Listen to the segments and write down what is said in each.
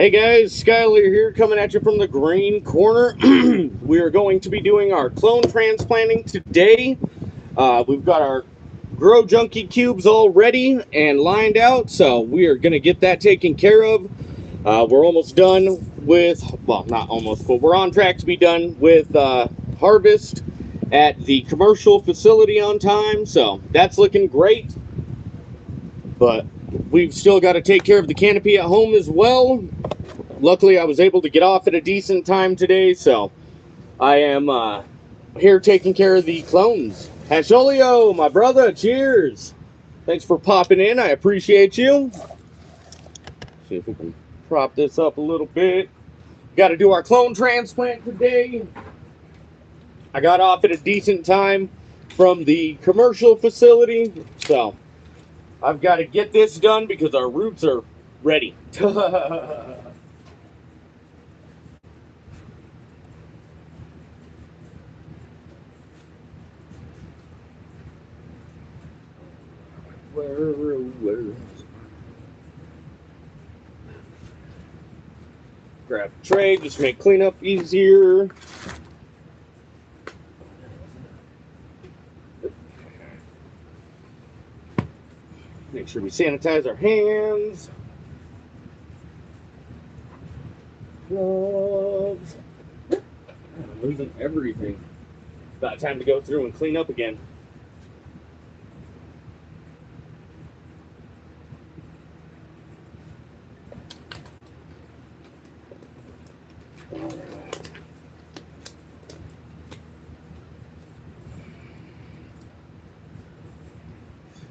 Hey guys, Skylar here coming at you from the green corner. We are going to be doing our clone transplanting today. We've got our Grow Junky cubes all ready and lined out, so we are going to get that taken care of. We're almost done with, well, not almost, but we're on track to be done with harvest at the commercial facility on time, so that's looking great. But we've still got to take care of the canopy at home as well. Luckily, I was able to get off at a decent time today, so I am here taking care of the clones. Hasholio, my brother, cheers. Thanks for popping in. I appreciate you. See if we can prop this up a little bit. Got to do our clone transplant today. I got off at a decent time from the commercial facility, so I've got to get this done because our roots are ready. Where? Grab a tray, just make cleanup easier. Make sure we sanitize our hands. Gloves. I'm losing everything. About time to go through and clean up again.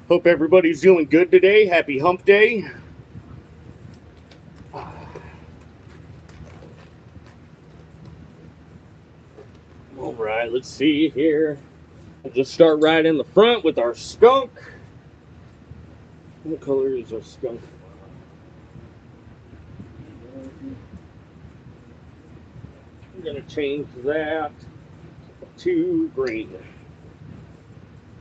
Hope everybody's doing good today. Happy hump day. All right, let's see here. We'll just start right in the front with our skunk. What color is our skunk? I'm gonna change that to green.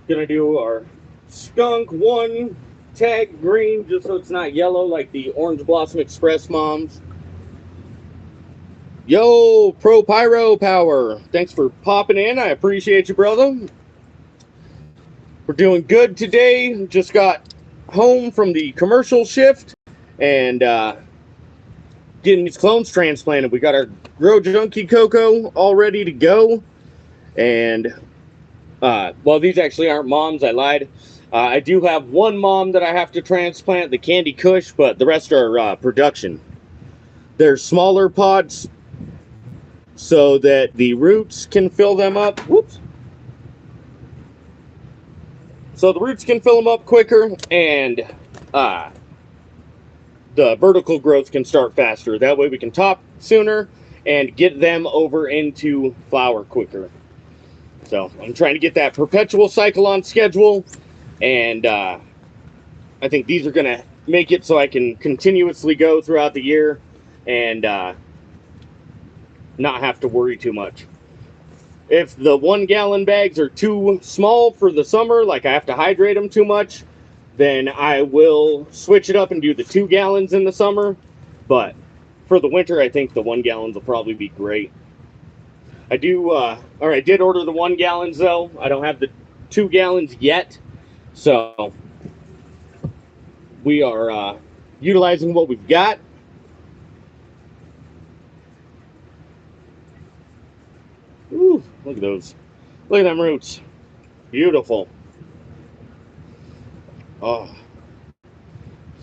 Gonna do our skunk one tag green just so it's not yellow like the Orange Blossom Express moms. Yo, Pro Pyro Power. Thanks for popping in. I appreciate you, brother. We're doing good today. Just got home from the commercial shift and getting these clones transplanted. We got our Grow Junky coco all ready to go. And, well, these actually aren't moms. I lied. I do have one mom that I have to transplant, the Candy Kush, but the rest are production. They're smaller pods so that the roots can fill them up. Whoops. So the roots can fill them up quicker, and the vertical growth can start faster. That way we can top sooner and get them over into flower quicker. So I'm trying to get that perpetual cycle on schedule, and I think these are going to make it so I can continuously go throughout the year and not have to worry too much. If the 1 gallon bags are too small for the summer, like I have to hydrate them too much, then I will switch it up and do the 2 gallons in the summer. But for the winter, I think the 1 gallons will probably be great. I did order the 1 gallons though. I don't have the 2 gallons yet. So we are utilizing what we've got. Ooh, look at those. Look at them roots. Beautiful. Oh.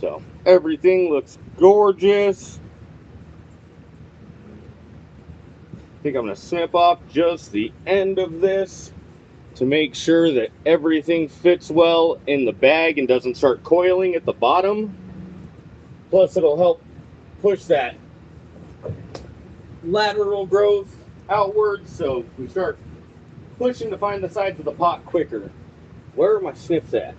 So everything looks gorgeous. I think I'm going to snip off just the end of this to make sure that everything fits well in the bag and doesn't start coiling at the bottom. Plus it'll help push that lateral growth outwards, so we start pushing to find the sides of the pot quicker. Where are my snips at?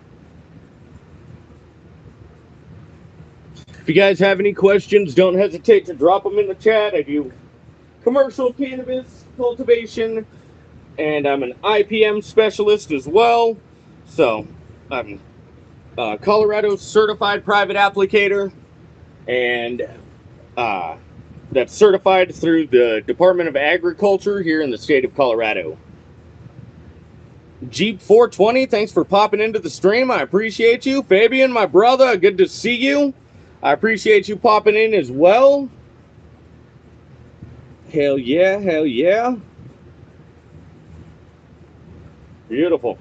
If you guys have any questions, don't hesitate to drop them in the chat. I do commercial cannabis cultivation, and I'm an IPM specialist as well. So I'm a Colorado certified private applicator, and that's certified through the Department of Agriculture here in the state of Colorado. Jeep 420, thanks for popping into the stream. I appreciate you. Fabian, my brother, good to see you. I appreciate you popping in as well. Hell yeah, hell yeah. Beautiful.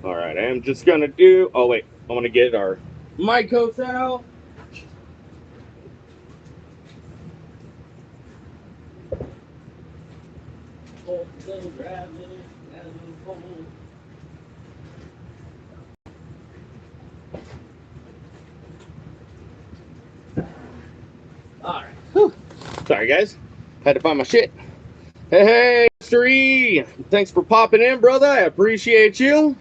All right, I'm just gonna do, oh wait, I'm gonna get our mycos out. All right. Whew. Sorry, guys. Had to find my shit. Hey, Mr. E. Thanks for popping in, brother. I appreciate you.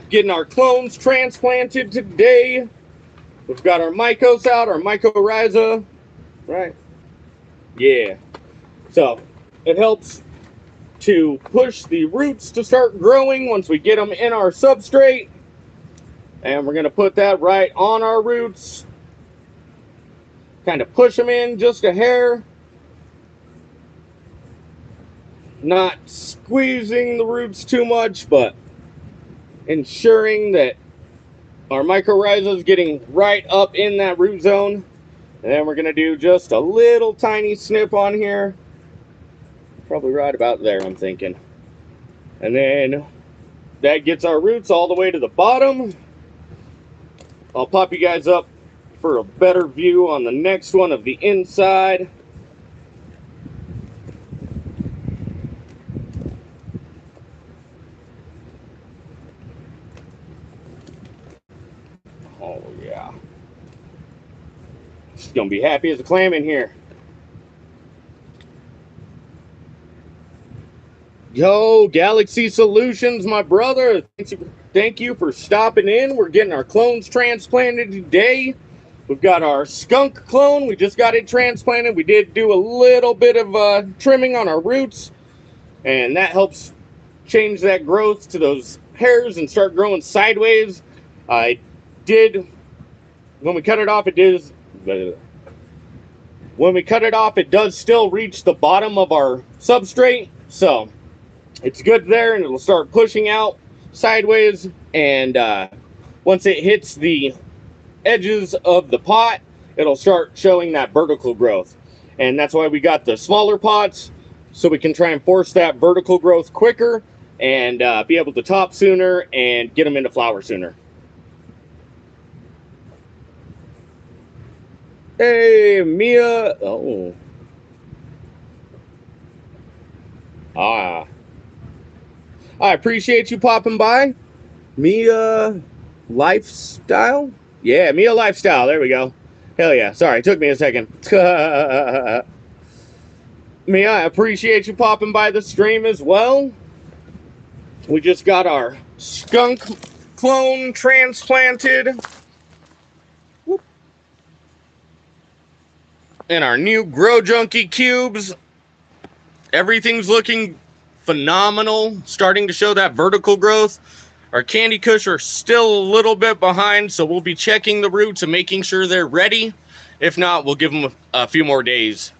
Getting our clones transplanted today. We've got our mycos out, our mycorrhiza. Right? Yeah. So it helps to push the roots to start growing once we get them in our substrate. And we're going to put that right on our roots. Kind of push them in just a hair. Not squeezing the roots too much, but ensuring that our mycorrhiza is getting right up in that root zone. And then we're going to do just a little tiny snip on here. Probably right about there, I'm thinking. And then that gets our roots all the way to the bottom. I'll pop you guys up for a better view on the next one of the inside. Oh yeah. She's gonna be happy as a clam in here. Yo, Galaxy Solutions, my brother. Thank you for stopping in. We're getting our clones transplanted today. We've got our skunk clone. We just got it transplanted. We did do a little bit of trimming on our roots, and that helps change that growth to those hairs and start growing sideways. I did, when we cut it off, it does. When we cut it off, it does still reach the bottom of our substrate, so it's good there, and it'll start pushing out sideways. And once it hits the edges of the pot, it'll start showing that vertical growth. And that's why we got the smaller pots, so we can try and force that vertical growth quicker and be able to top sooner and get them into flower sooner. Hey, Mia. Oh. Ah. I appreciate you popping by. Mia Lifestyle? Yeah, Mia Lifestyle. There we go. Hell yeah. Sorry, it took me a second. Mia, I appreciate you popping by the stream as well. We just got our skunk clone transplanted. Whoop. And our new Grow Junky cubes. Everything's looking phenomenal. Starting to show that vertical growth. Our Candy Kush are still a little bit behind, so we'll be checking the roots and making sure they're ready. If not, we'll give them a few more days.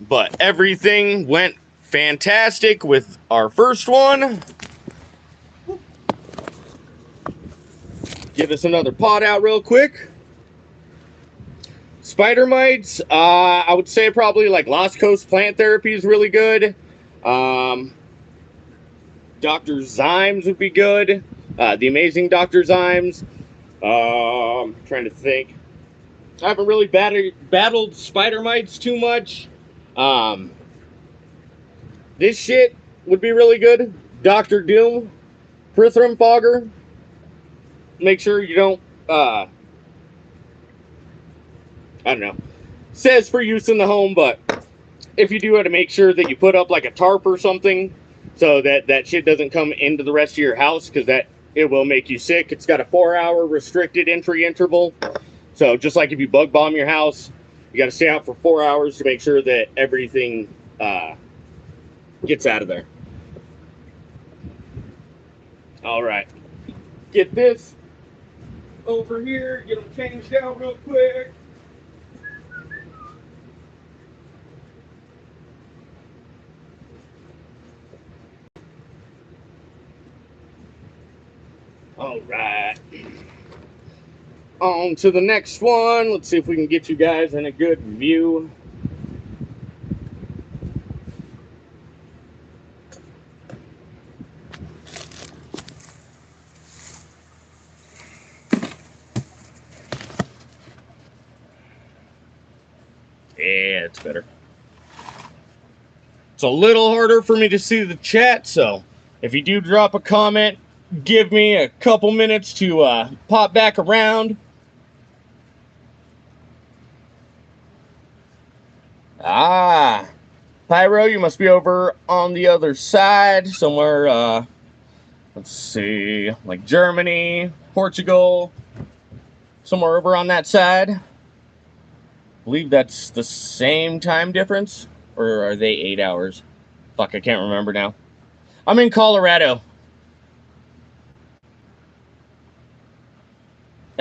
But everything went fantastic with our first one. Get us another pot out real quick. Spider mites, I would say probably like Lost Coast Plant Therapy is really good. Dr. Zymes would be good. The Amazing Dr. Zymes. I'm trying to think. I haven't really battled spider mites too much. This shit would be really good. Dr. Doom. Prithrum Fogger. Make sure you don't, I don't know. Says for use in the home, but if you do have to make sure that you put up like a tarp or something so that that shit doesn't come into the rest of your house, because that it will make you sick. It's got a 4-hour restricted entry interval. So just like if you bug bomb your house, you got to stay out for 4 hours to make sure that everything gets out of there. All right. Get this over here. Get them changed out real quick. All right. On to the next one. Let's see if we can get you guys in a good view. Yeah, it's better. It's a little harder for me to see the chat, so if you do drop a comment, give me a couple minutes to pop back around. Ah, Pyro, you must be over on the other side, somewhere, let's see, like Germany, Portugal, somewhere over on that side. I believe that's the same time difference, or are they 8 hours? Fuck, I can't remember now. I'm in Colorado.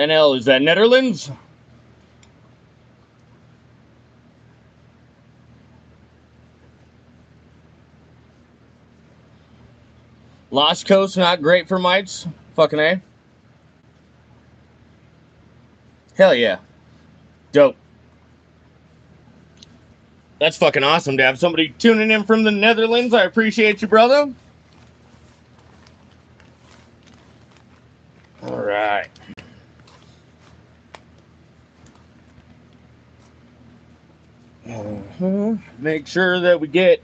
NL, is that Netherlands? Lost Coast, not great for mites. Fucking A. Hell yeah. Dope. That's fucking awesome to have somebody tuning in from the Netherlands. I appreciate you, brother. All right. Make sure that we get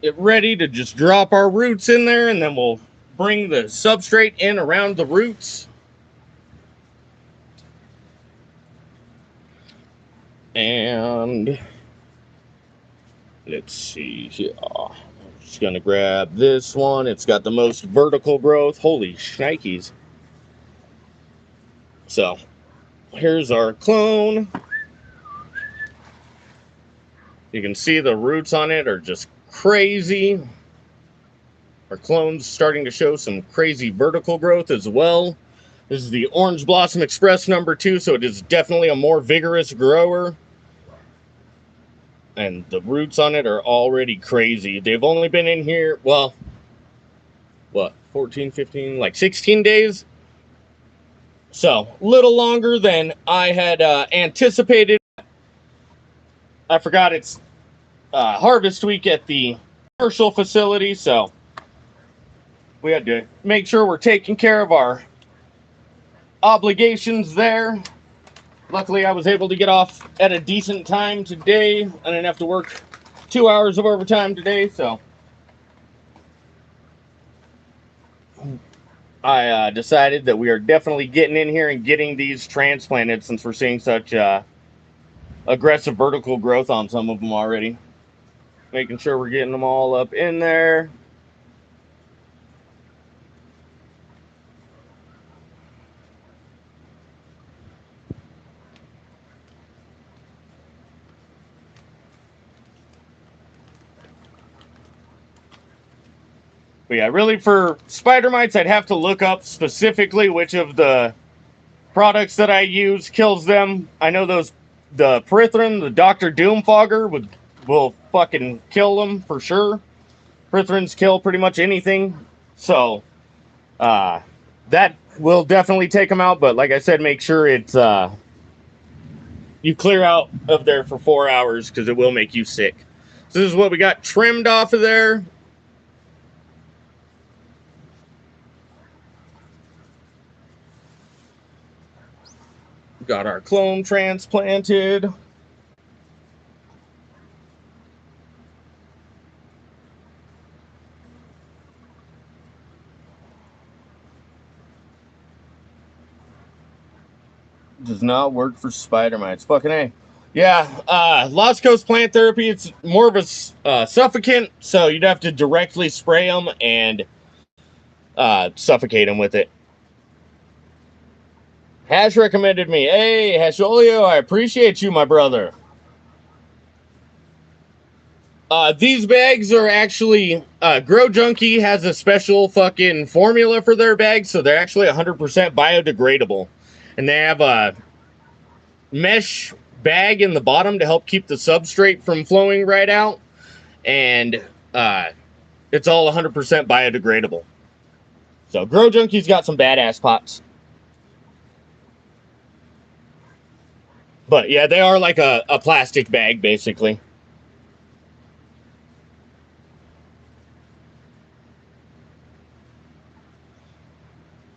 it ready to just drop our roots in there, and then we'll bring the substrate in around the roots. And let's see here. I'm just going to grab this one. It's got the most vertical growth. Holy shnikes. So here's our clone. You can see the roots on it are just crazy. Our clone's starting to show some crazy vertical growth as well. This is the Orange Blossom Express number 2, so it is definitely a more vigorous grower. And the roots on it are already crazy. They've only been in here, well, what, 14, 15, like 16 days? So, a little longer than I had anticipated. I forgot it's harvest week at the commercial facility, so we had to make sure we're taking care of our obligations there. Luckily, I was able to get off at a decent time today. I didn't have to work 2 hours of overtime today, so I decided that we are definitely getting in here and getting these transplanted since we're seeing such aggressive vertical growth on some of them already. Making sure we're getting them all up in there. But yeah, really for spider mites, I'd have to look up specifically which of the products that I use kills them. I know the Perithrin, the Dr. Doomfogger will fucking kill them for sure. Perithrins kill pretty much anything. So, that will definitely take them out. But like I said, make sure it's, you clear out of there for 4 hours because it will make you sick. So this is what we got trimmed off of there. Got our clone transplanted. Does not work for spider mites. Fucking A. Yeah, Lost Coast plant therapy, it's more of a suffocant, so you'd have to directly spray them and suffocate them with it. Hash recommended me. Hey, Hasholio, I appreciate you, my brother. These bags are actually, Grow Junky has a special fucking formula for their bags, so they're actually 100% biodegradable. And they have a mesh bag in the bottom to help keep the substrate from flowing right out. And it's all 100% biodegradable. So Grow Junky's got some badass pots. But yeah, they are like a plastic bag, basically.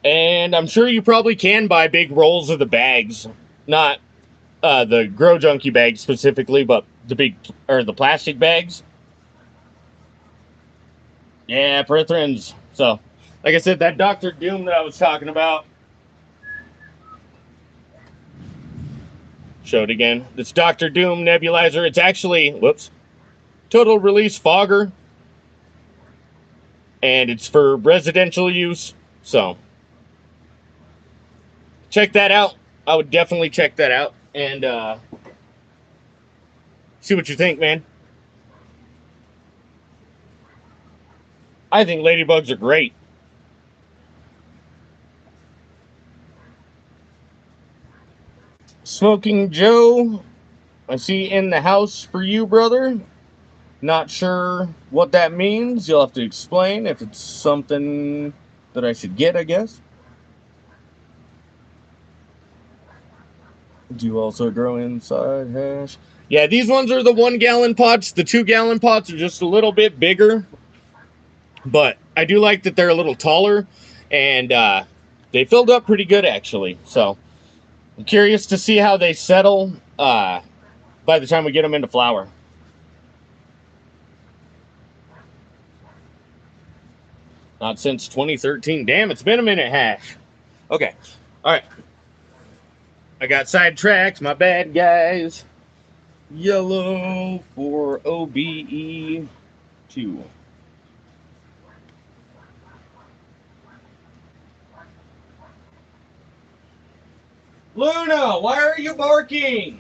And I'm sure you probably can buy big rolls of the bags. Not the Grow Junky bags specifically, but the big, or the plastic bags. Yeah, Prithrins. So, like I said, that Dr. Doom that I was talking about. Show it again. This Dr. Doom nebulizer. It's actually, whoops, total release fogger. And it's for residential use. So, check that out. I would definitely check that out. And see what you think, man. I think ladybugs are great. Smoking Joe, I see in the house for you, brother. Not sure what that means. You'll have to explain if it's something that I should get, I guess. Do you also grow inside hash? Yeah, these ones are the 1 gallon pots. The 2 gallon pots are just a little bit bigger. But I do like that they're a little taller. And they filled up pretty good, actually. So I'm curious to see how they settle by the time we get them into flower. Not since 2013. Damn, it's been a minute, hash. Okay. All right. I got sidetracked. My bad, guys. Yellow for OBE2. Luna, why are you barking?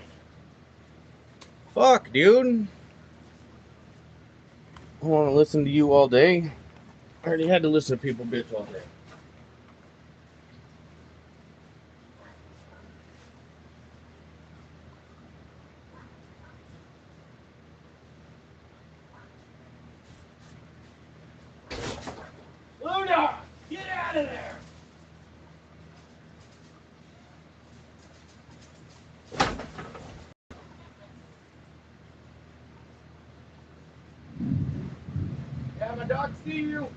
Fuck, dude. I want to listen to you all day. I already had to listen to people bitch all day. Luna, get out of there. Yeah, my dog see you.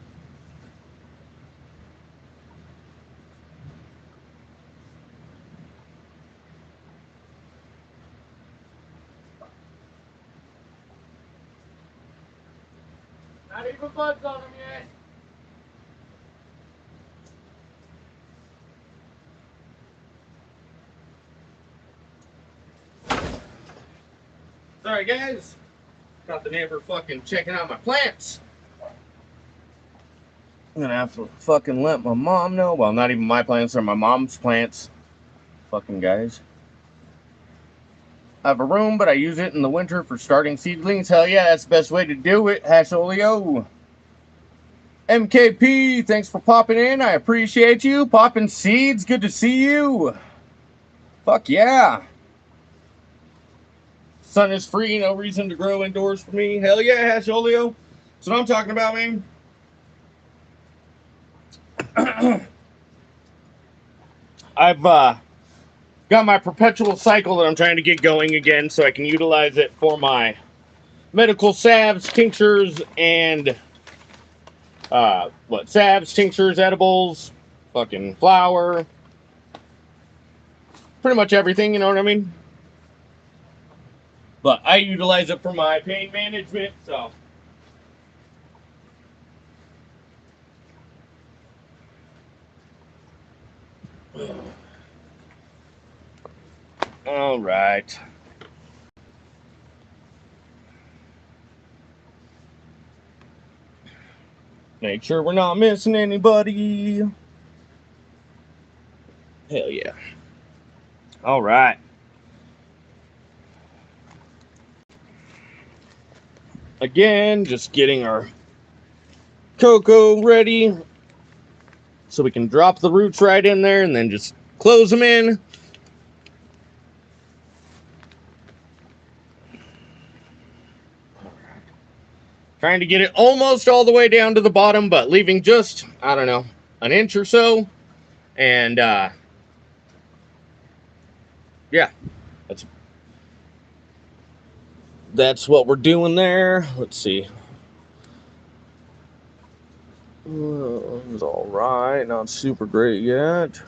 Not even buds on him yet. Sorry, guys. Got the neighbor fucking checking out my plants. I'm gonna have to fucking let my mom know. Well, not even my plants, they're my mom's plants. Fucking guys. I have a room, but I use it in the winter for starting seedlings. Hell yeah, that's the best way to do it. Hasholio. MKP, thanks for popping in. I appreciate you. Popping seeds, good to see you. Fuck yeah. Sun is free, no reason to grow indoors for me. Hell yeah, Hasholio. That's what I'm talking about, man. I've got my perpetual cycle that I'm trying to get going again so I can utilize it for my medical salves, tinctures, and salves, tinctures, edibles, fucking flour, pretty much everything, you know what I mean? But I utilize it for my pain management, so. All right. Make sure we're not missing anybody. Hell yeah. All right. again, just getting our coco ready so we can drop the roots right in there and then just close them in. Trying to get it almost all the way down to the bottom, but leaving just, I don't know, an inch or so. And yeah, that's what we're doing there. Let's see. It's all right, not super great yet.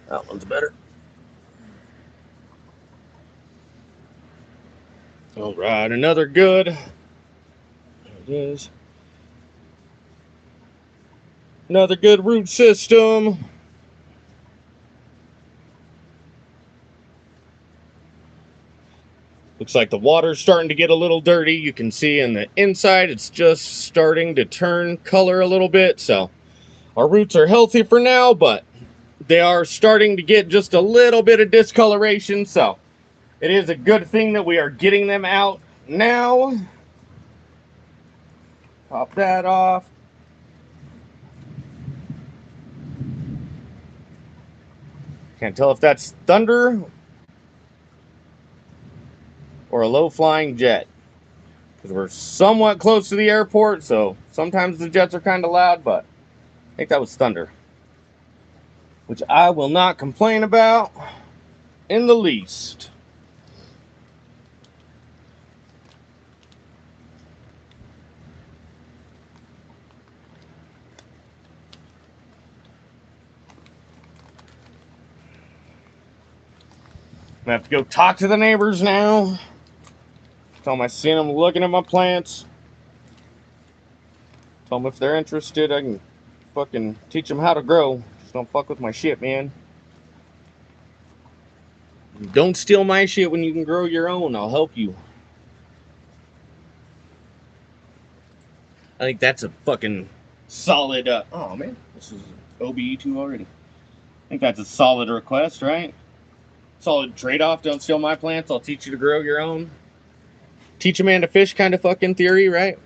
That one's better. All right, another good. There it is. Another good root system. Looks like the water's starting to get a little dirty. You can see in the inside it's just starting to turn color a little bit. So our roots are healthy for now, but they are starting to get just a little bit of discoloration. So it is a good thing that we are getting them out now. Pop that off. Can't tell if that's thunder or a low-flying jet, because we're somewhat close to the airport, so sometimes the jets are kind of loud, but I think that was thunder, which I will not complain about in the least. I have to go talk to the neighbors now. Tell them I seen them looking at my plants. Tell them if they're interested, I can fucking teach them how to grow. Just don't fuck with my shit, man. Don't steal my shit when you can grow your own. I'll help you. I think that's a fucking solid. Oh man, this is OBE2 already. I think that's a solid request, right? Solid trade-off. Don't steal my plants. I'll teach you to grow your own. Teach a man to fish kind of fucking theory, right?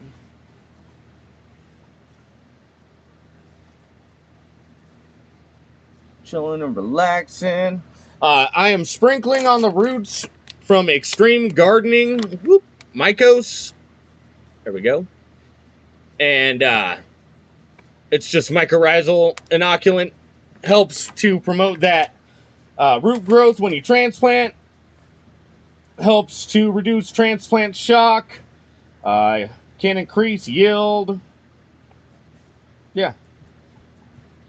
Chilling and relaxing. I am sprinkling on the roots from Extreme Gardening. Whoop, Mycos. There we go. And it's just mycorrhizal inoculant. Helps to promote that root growth when you transplant. Helps to reduce transplant shock. Can increase yield. Yeah.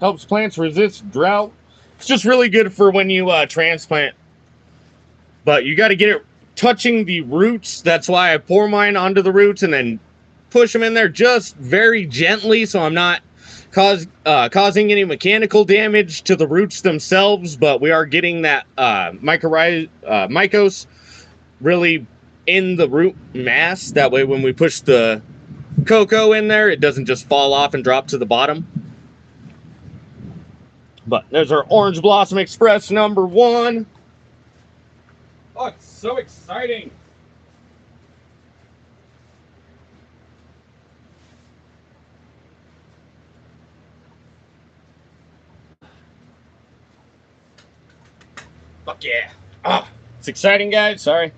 Helps plants resist drought. It's just really good for when you transplant. But you got to get it touching the roots. That's why I pour mine onto the roots and then push them in there just very gently, so I'm not causing any mechanical damage to the roots themselves. But we are getting that mycos really in the root mass. That way when we push the coco in there, it doesn't just fall off and drop to the bottom. But there's our Orange Blossom Express #1. Oh, it's so exciting. Fuck yeah. Ah, it's exciting, guys. Sorry.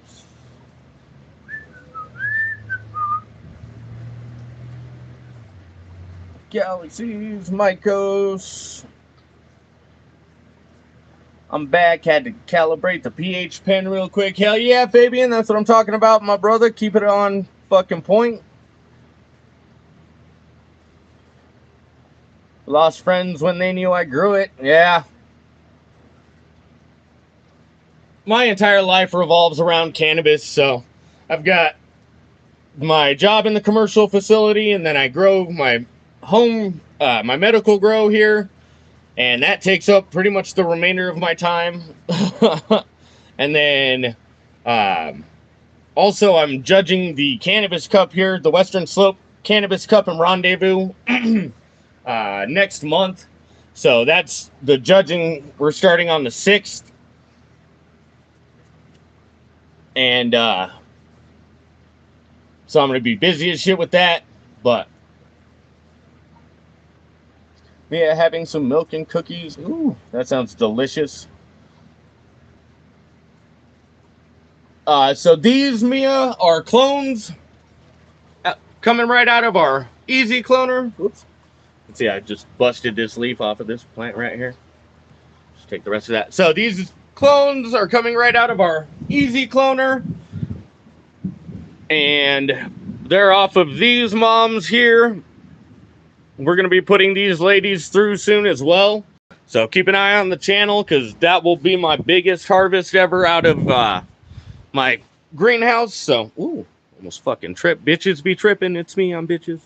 Galaxies, Mycos. I'm back. Had to calibrate the pH pen real quick. Hell yeah, Fabian. That's what I'm talking about, my brother. Keep it on fucking point. Lost friends when they knew I grew it. Yeah. My entire life revolves around cannabis, so I've got my job in the commercial facility, and then I grow my home, my medical grow here, and that takes up pretty much the remainder of my time. And then also I'm judging the Cannabis Cup here, the Western Slope Cannabis Cup and Rendezvous next month. So that's the judging. We're starting on the 6th. And So I'm going to be busy as shit with that. But yeah, having some milk and cookies. Ooh, that sounds delicious. So these, Mia, are clones coming right out of our easy cloner. Oops. Let's see, I just busted this leaf off of this plant right here. Just take the rest of that. So these clones are coming right out of our easy cloner. And they're off of these moms here. We're going to be putting these ladies through soon as well. So keep an eye on the channel, because that will be my biggest harvest ever out of my greenhouse. So, ooh, almost fucking trip. Bitches be tripping. It's me, I'm bitches.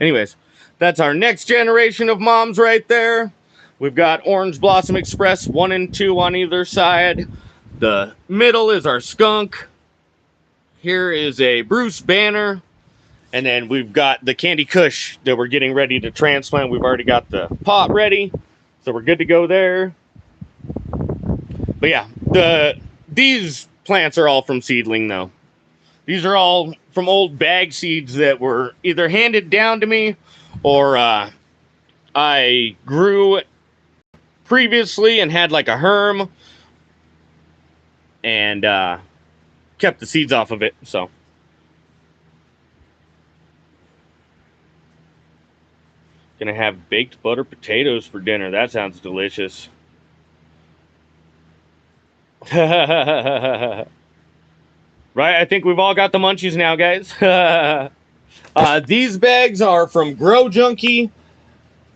Anyways, that's our next generation of moms right there. We've got Orange Blossom Express 1 and 2 on either side. The middle is our skunk. Here is a Bruce Banner. And then we've got the Candy Kush that we're getting ready to transplant. We've already got the pot ready, so we're good to go there. But yeah, these plants are all from seedling though. These are all from old bag seeds that were either handed down to me or I grew previously and had like a herm and kept the seeds off of it. So gonna have baked butter potatoes for dinner. That sounds delicious. Right? I think we've all got the munchies now, guys. These bags are from Grow Junky.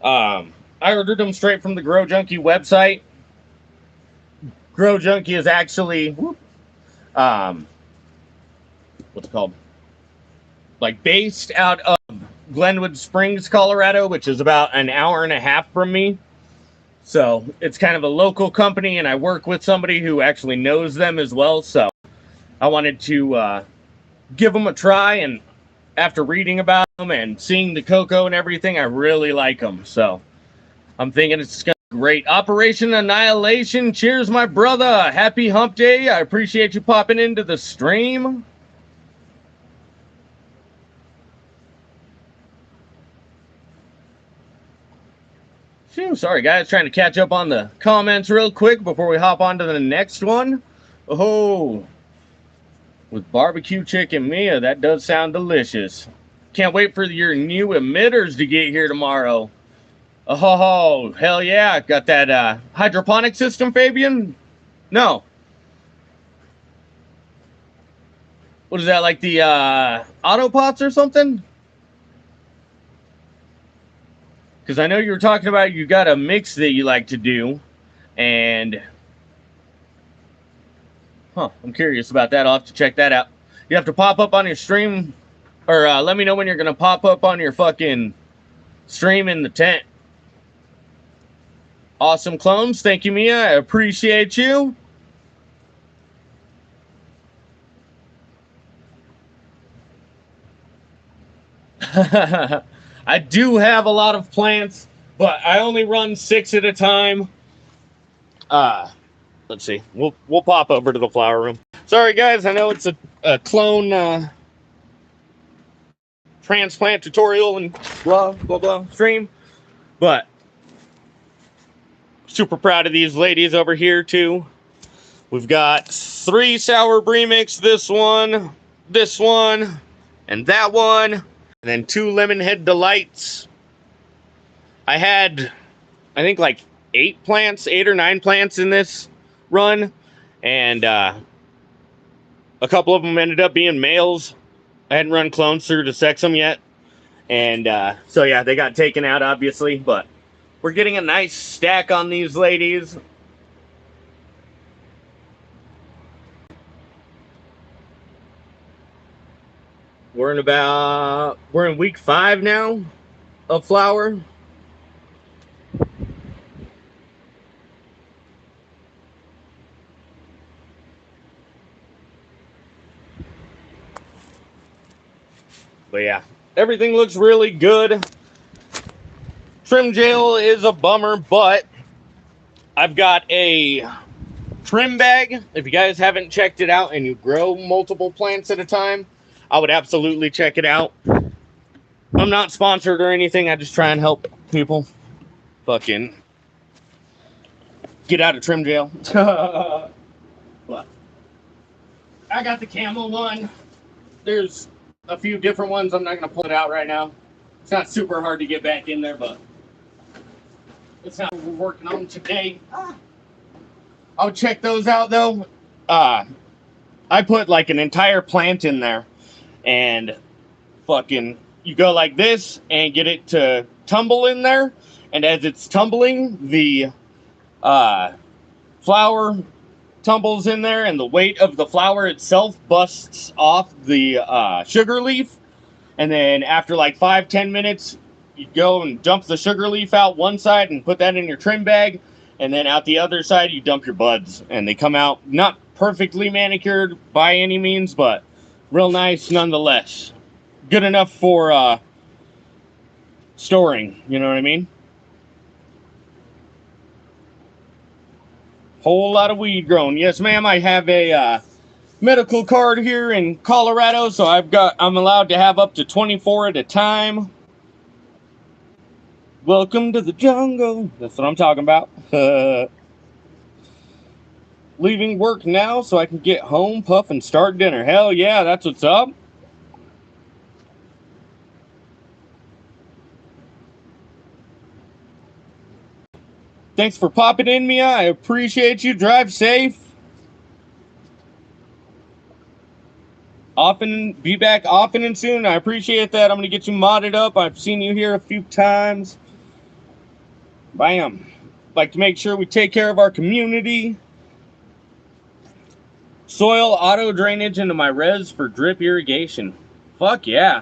I ordered them straight from the Grow Junky website. Grow Junky is actually, what's it called? Like based out of Glenwood Springs, Colorado, which is about an hour and a half from me. So it's kind of a local company, and I work with somebody who actually knows them as well. So I wanted to give them a try, and after reading about them and seeing the coco and everything, I really like them. So I'm thinking it's gonna be great. Operation Annihilation. Cheers, my brother. Happy hump day. I appreciate you popping into the stream. Phew, sorry, guys. Trying to catch up on the comments real quick before we hop on to the next one. Oh, with barbecue chicken, Mia, that does sound delicious. Can't wait for your new emitters to get here tomorrow. Oh, hell yeah. Got that hydroponic system, Fabian? No. What is that, like the auto pots or something? Because I know you were talking about you got a mix that you like to do. And I'm curious about that. I'll have to check that out. You have to pop up on your stream, or let me know when you're going to pop up on your fucking stream in the tent. Awesome clones. Thank you, Mia. I appreciate you. I do have a lot of plants, but I only run 6 at a time. Let's see. We'll pop over to the flower room. Sorry, guys. I know it's a clone transplant tutorial and blah, blah, blah stream. But super proud of these ladies over here, too. We've got 3 sour brie mix. This one, and that one. And then 2 lemon head delights. I had, I think, like 8 or 9 plants in this run, and a couple of them ended up being males. I hadn't run clones through to sex them yet, and so yeah, they got taken out, obviously, but we're getting a nice stack on these ladies. We're in week 5 now of flower. But yeah, everything looks really good. Trim gel is a bummer, but I've got a trim bag. If you guys haven't checked it out and you grow multiple plants at a time, I would absolutely check it out. I'm not sponsored or anything. I just try and help people fucking get out of trim jail. But I got the camel one. There's a few different ones. I'm not going to pull it out right now. It's not super hard to get back in there, but it's not what we're working on today. I'll check those out, though. I put like an entire plant in there, and fucking you go like this and get it to tumble in there, and as it's tumbling, the flower tumbles in there, and the weight of the flower itself busts off the sugar leaf, and then after like 5-10 minutes you go and dump the sugar leaf out one side and put that in your trim bag, and then out the other side you dump your buds, and they come out not perfectly manicured by any means, but real nice nonetheless. Good enough for storing, you know what I mean? Whole lot of weed grown. Yes, ma'am, I have a medical card here in Colorado, so I'm allowed to have up to 24 at a time. Welcome to the jungle. That's what I'm talking about. Leaving work now so I can get home, puff, and start dinner. Hell yeah, that's what's up. Thanks for popping in, Mia. I appreciate you. Drive safe. Be back often and soon. I appreciate that. I'm going to get you modded up. I've seen you here a few times. Bam. Like to make sure we take care of our community. Soil auto drainage into my res for drip irrigation. Fuck yeah.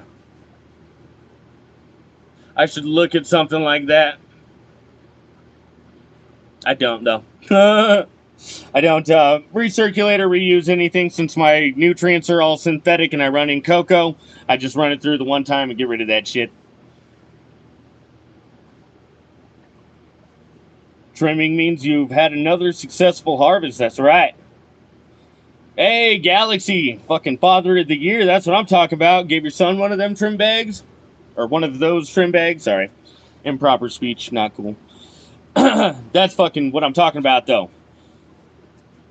I should look at something like that. I don't, though. I don't recirculate or reuse anything since my nutrients are all synthetic and I run in coco. I just run it through the one time and get rid of that shit. Trimming means you've had another successful harvest. That's right. Hey, Galaxy, fucking father of the year. That's what I'm talking about. Gave your son one of them trim bags? Or one of those trim bags? Sorry. Improper speech. Not cool. That's fucking what I'm talking about, though.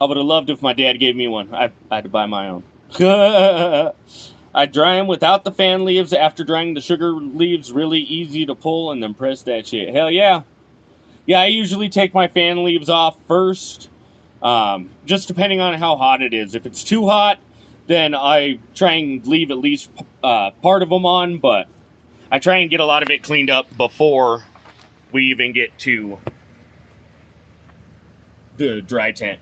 I would have loved if my dad gave me one. I had to buy my own. I dry them without the fan leaves. After drying the sugar leaves, really easy to pull and then press that shit. Hell yeah. Yeah, I usually take my fan leaves off first. Just depending on how hot it is. If it's too hot, then I try and leave at least part of them on. But I try and get a lot of it cleaned up before we even get to the dry tent.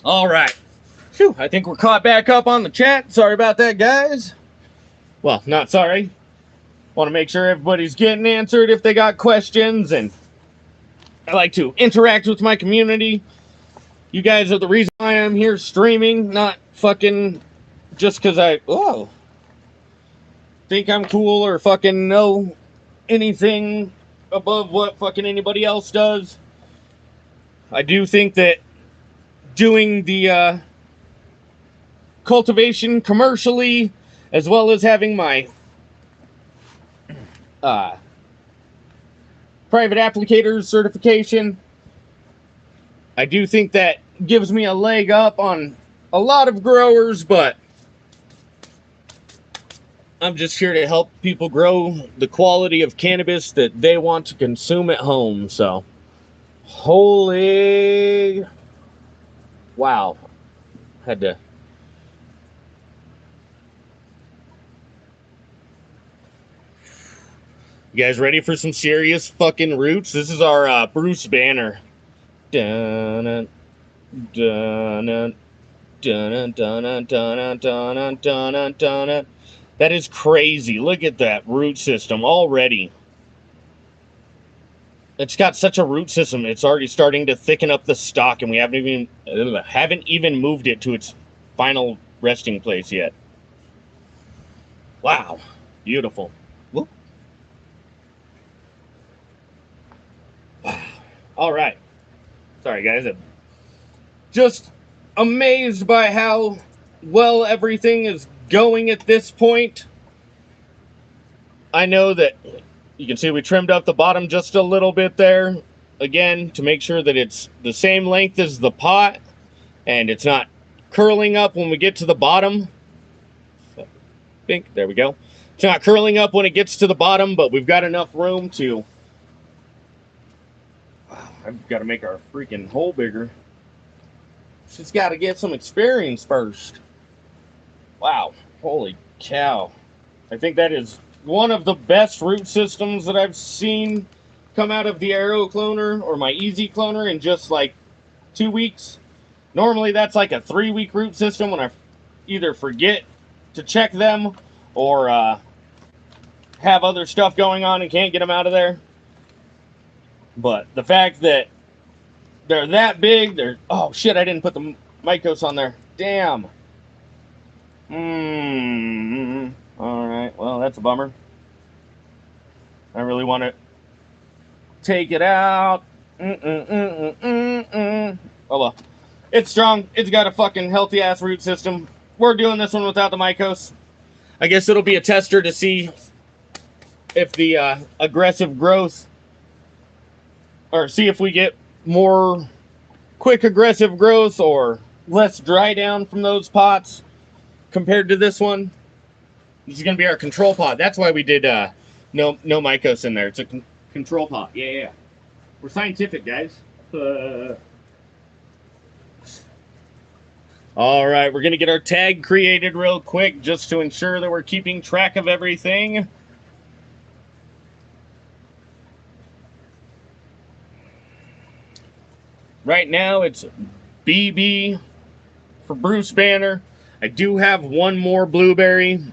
All right. Whew, I think we're caught back up on the chat. Sorry about that, guys. Well, not sorry. Want to make sure everybody's getting answered if they got questions, and I like to interact with my community. You guys are the reason why I'm here streaming, not fucking just because I think I'm cool or fucking know anything above what fucking anybody else does. I do think that doing the cultivation commercially, as well as having my private applicator certification, I do think that gives me a leg up on a lot of growers, but I'm just here to help people grow the quality of cannabis that they want to consume at home. So, holy wow. Had to. You guys ready for some serious fucking roots? This is our Bruce Banner. Dun, dun, dun, dun, dun, dun, dun, dun, dun, dun. That is crazy. Look at that root system already. It's got such a root system. It's already starting to thicken up the stalk, and we haven't even moved it to its final resting place yet. Wow, beautiful. Whoop. Wow. All right. Sorry, guys. I'm just amazed by how well everything is going at this point. I know that you can see we trimmed up the bottom just a little bit there. Again, to make sure that it's the same length as the pot and it's not curling up when we get to the bottom. I think, there we go. It's not curling up when it gets to the bottom, but we've got enough room to... Wow, I've got to make our freaking hole bigger. Just got to get some experience first. Wow, holy cow. I think that is one of the best root systems that I've seen come out of the Aero Cloner or my Easy Cloner in just like 2 weeks. Normally that's like a 3-week root system when I either forget to check them or have other stuff going on and can't get them out of there. But the fact that they're that big, they're... Oh shit, I didn't put the mycos on there. Damn. Alright, well that's a bummer. I really want to take it out. Oh well. It's strong. It's got a fucking healthy ass root system. We're doing this one without the mycos. I guess it'll be a tester to see if the aggressive growth, or see if we get more quick aggressive growth or less dry down from those pots compared to this one. This is going to be our control pot. That's why we did no mycos in there. It's a control pot. Yeah. We're scientific, guys. All right, we're going to get our tag created real quick just to ensure that we're keeping track of everything. Right now, it's BB for Bruce Banner. I do have one more blueberry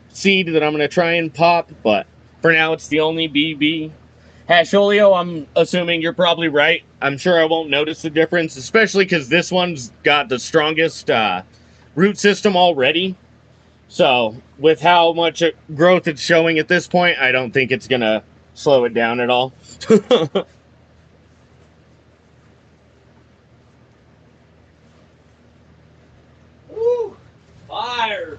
seed that I'm going to try and pop, but for now, it's the only BB. Hasholio, I'm assuming you're probably right. I'm sure I won't notice the difference, especially because this one's got the strongest root system already. So, with how much growth it's showing at this point, I don't think it's going to slow it down at all. Woo! Fire!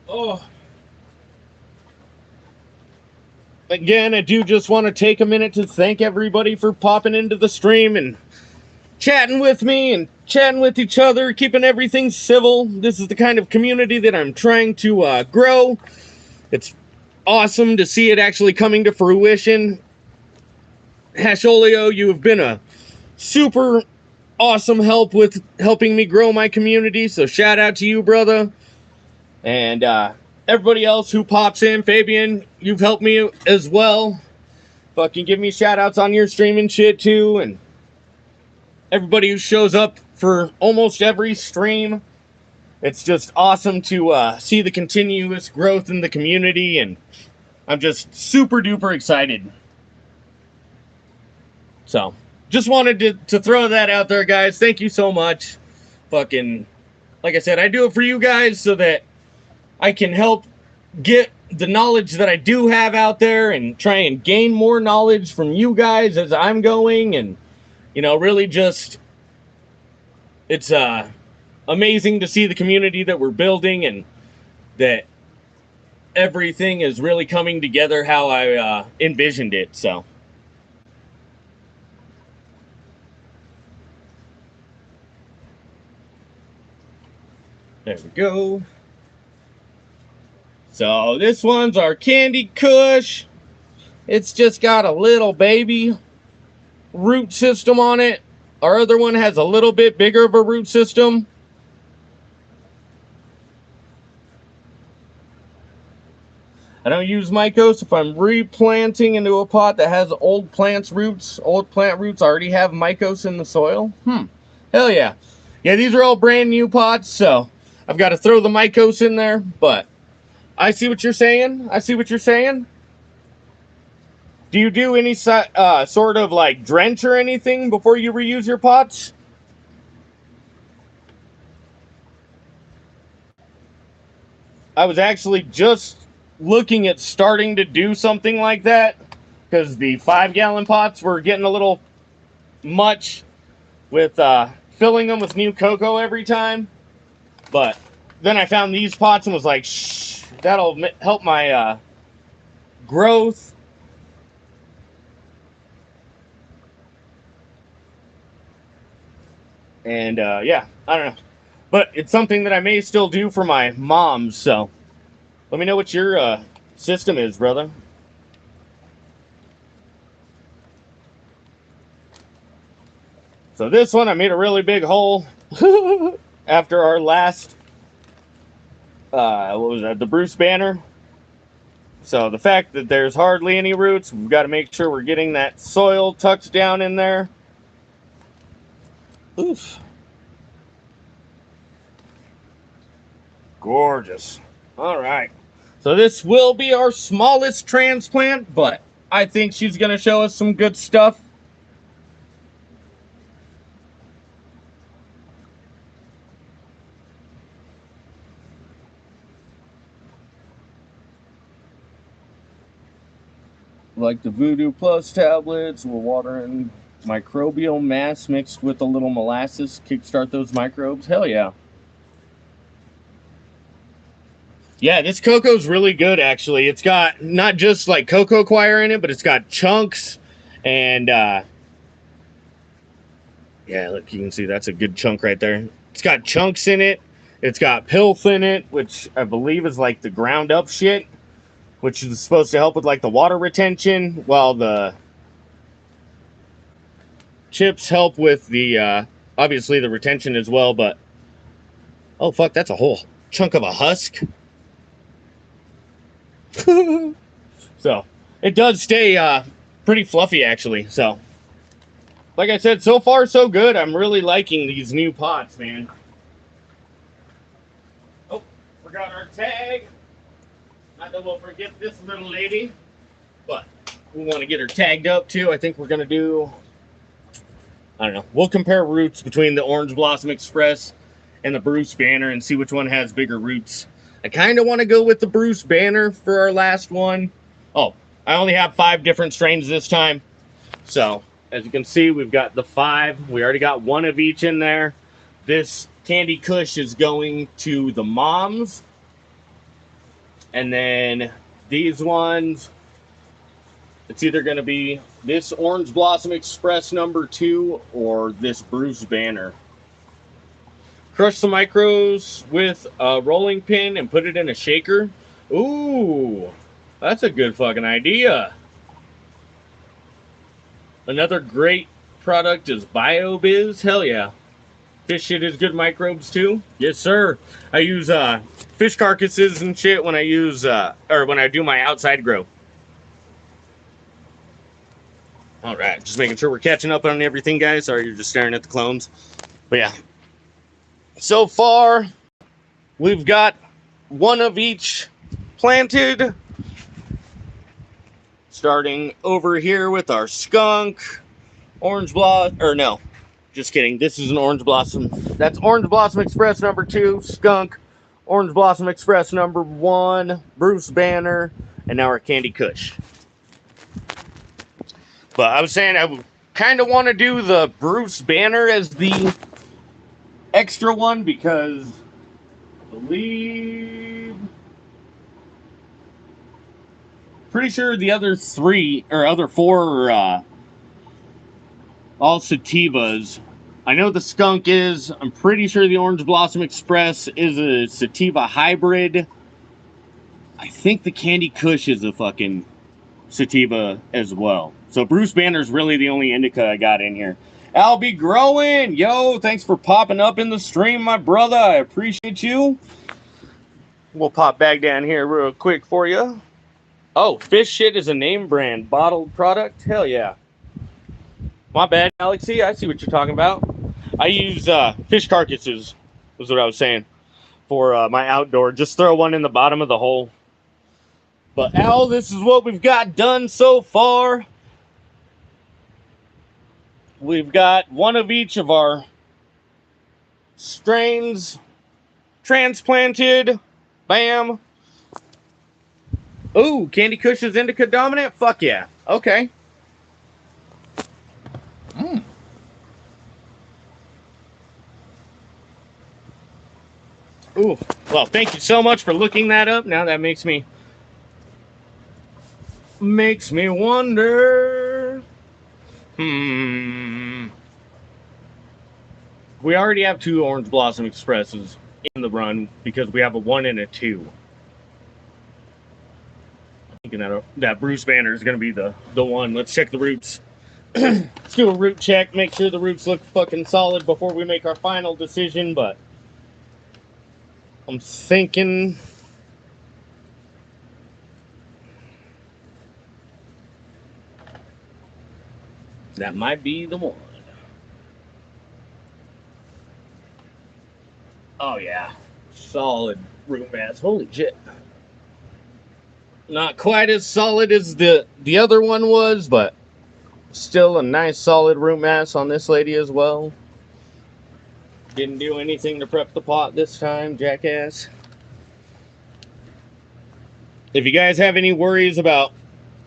Oh. Again, I do just want to take a minute to thank everybody for popping into the stream and chatting with me and chatting with each other, keeping everything civil. This is the kind of community that I'm trying to grow. It's awesome to see it actually coming to fruition. Hasholio, you have been a super awesome help with helping me grow my community, so shout out to you, brother. And everybody else who pops in, Fabian, you've helped me as well. Fucking give me shout outs on your stream and shit too. And everybody who shows up for almost every stream. It's just awesome to see the continuous growth in the community. And I'm just super duper excited. So, just wanted to throw that out there, guys. Thank you so much. Fucking, like I said, I do it for you guys so that I can help get the knowledge that I do have out there and try and gain more knowledge from you guys as I'm going. And, you know, really just, it's amazing to see the community that we're building and that everything is really coming together how I envisioned it. So, there we go. So this one's our Candy Kush. It's just got a little baby root system on it. Our other one has a little bit bigger of a root system. I don't use mycos if I'm replanting into a pot that has old plant roots. Old plant roots already have mycos in the soil. Hell yeah. Yeah, these are all brand new pots, so I've got to throw the mycos in there, but I see what you're saying. I see what you're saying. Do you do any sort of like drench or anything before you reuse your pots? I was actually just looking at starting to do something like that because the 5-gallon pots were getting a little much with filling them with new coco every time. But then I found these pots and was like, shh, that'll help my growth. And yeah, I don't know. But it's something that I may still do for my mom. So let me know what your system is, brother. So this one, I made a really big hole after our last, what was that, the Bruce Banner. So the fact that there's hardly any roots, we've got to make sure we're getting that soil tucked down in there. Oof. Gorgeous. All right. So this will be our smallest transplant, but I think she's going to show us some good stuff. Like the Voodoo Plus tablets, we're watering microbial mass mixed with a little molasses, kickstart those microbes. Hell yeah. Yeah, this cocoa's really good, actually. It's got not just like cocoa coir in it, but it's got chunks. And yeah, look, you can see that's a good chunk right there. It's got chunks in it. It's got pilth in it, which I believe is like the ground up shit, which is supposed to help with like the water retention, while the chips help with the obviously the retention as well. But oh fuck, that's a whole chunk of a husk. So it does stay pretty fluffy, actually. So like I said, so far so good. I'm really liking these new pots, man. Oh, forgot our tag. Not that we'll forget this little lady, but we want to get her tagged up too. I think we're gonna do, I don't know, we'll compare roots between the Orange Blossom Express and the Bruce Banner and see which one has bigger roots. I kind of want to go with the Bruce Banner for our last one. Oh, I only have 5 different strains this time. So, as you can see, we've got the 5. We already got 1 of each in there. This Candy Kush is going to the moms. And then these ones, it's either going to be this Orange Blossom Express number 2 or this Bruce Banner. Crush the micros with a rolling pin and put it in a shaker. Ooh, that's a good fucking idea. Another great product is BioBiz. Hell yeah. Fish shit is good microbes too. Yes, sir. I use fish carcasses and shit when I use or when I do my outside grow. All right, just making sure we're catching up on everything, guys. Sorry, you're just staring at the clones. But yeah, so far we've got 1 of each planted. Starting over here with our skunk, orange blossom, or no, just kidding. This is an orange blossom. That's Orange Blossom Express number 2, skunk, Orange Blossom Express number 1, Bruce Banner, and now our Candy Kush. But I was saying I kind of want to do the Bruce Banner as the extra one because I believe, pretty sure the other 3 or other 4 are all sativas. I know the skunk is. I'm pretty sure the Orange Blossom Express is a sativa hybrid. I think the Candy Kush is a fucking sativa as well. So Bruce Banner's really the only indica I got in here. I'll be growing. Yo, thanks for popping up in the stream, my brother. I appreciate you. We'll pop back down here real quick for you. Oh, Fish Shit is a name brand bottled product. Hell yeah. My bad, Galaxy. I see what you're talking about. I use fish carcasses, was what I was saying, for my outdoor. Just throw one in the bottom of the hole. But Al, this is what we've got done so far. We've got 1 of each of our strains transplanted. Bam. Ooh, Candy Kush is indica dominant? Fuck yeah. Okay. Ooh. Well, thank you so much for looking that up. Now that makes me wonder. We already have 2 Orange Blossom Expresses in the run because we have a 1 and a 2. I'm thinking that Bruce Banner is going to be the one. Let's check the roots. Let's do a root check, make sure the roots look fucking solid before we make our final decision, but I'm thinking that might be the one. Oh yeah, solid root mass. Holy shit. Not quite as solid as the other one was, but still a nice solid root mass on this lady as well. Didn't do anything to prep the pot this time, jackass. If you guys have any worries about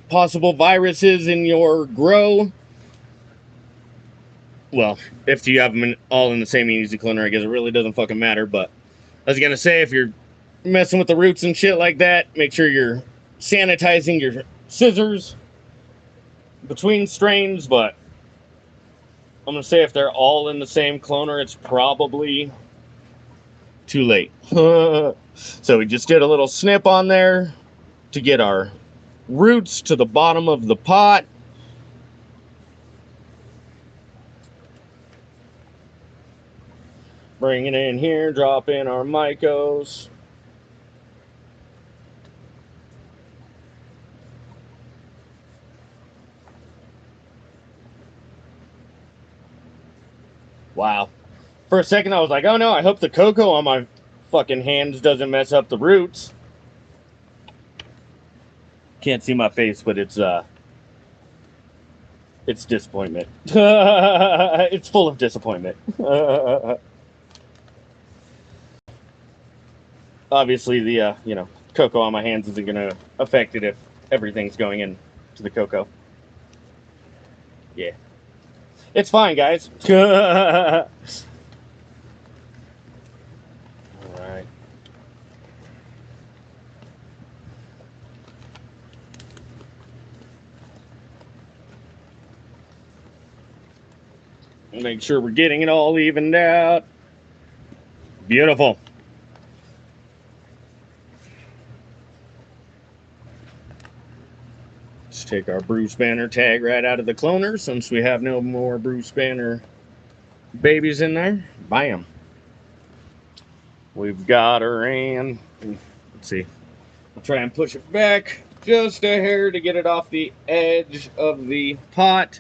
possible viruses in your grow, well, if you have them all in the same easy cloner, I guess it really doesn't fucking matter. But I was gonna say, if you're messing with the roots and shit like that, make sure you're sanitizing your scissors between strains. But I'm gonna say if they're all in the same cloner, it's probably too late. So we just did a little snip on there to get our roots to the bottom of the pot. Bring it in here, drop in our mycos. Wow. For a second I was like, oh no, I hope the coco on my fucking hands doesn't mess up the roots. Can't see my face, but it's disappointment. It's full of disappointment. Obviously the cocoa on my hands isn't gonna affect it if everything's going into the cocoa. Yeah. It's fine, guys. Alright. Make sure we're getting it all evened out. Beautiful. Let's take our Bruce Banner tag right out of the cloner since we have no more Bruce Banner babies in there. Bam. We've got her in. Let's see. I'll try and push it back just a hair to get it off the edge of the pot.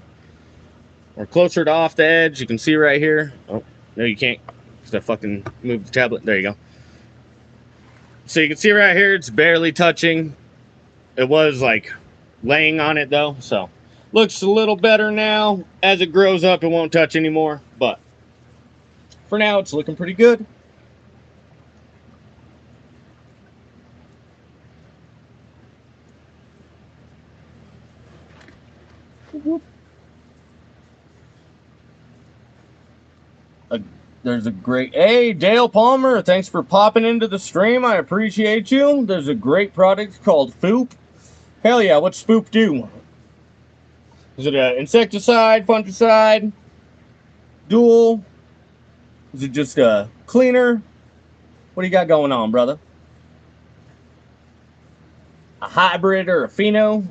Or closer to off the edge. You can see right here. Oh, no, you can't. Because I fucking moved the tablet. There you go. So you can see right here, it's barely touching. It was like laying on it though. So looks a little better now. As it grows up, it won't touch anymore. But for now, it's looking pretty good. There's a great... Hey, Dale Palmer, thanks for popping into the stream. I appreciate you. There's a great product called Foop. Hell yeah, what's Foop do? Is it an insecticide, fungicide, dual? Is it just a cleaner? What do you got going on, brother? A hybrid or a pheno?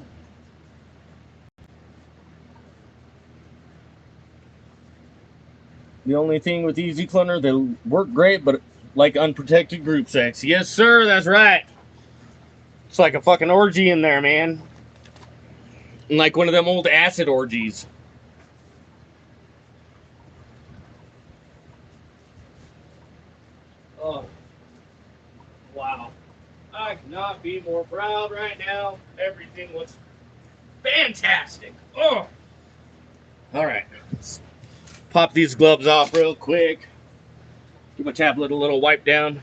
The only thing with Easy Cloner, they work great, but like unprotected group sex. Yes, sir, that's right. It's like a fucking orgy in there, man. And like one of them old acid orgies. Oh. Wow. I cannot be more proud right now. Everything looks fantastic. Oh. Alright. Pop these gloves off real quick. Give my tablet a little wipe down.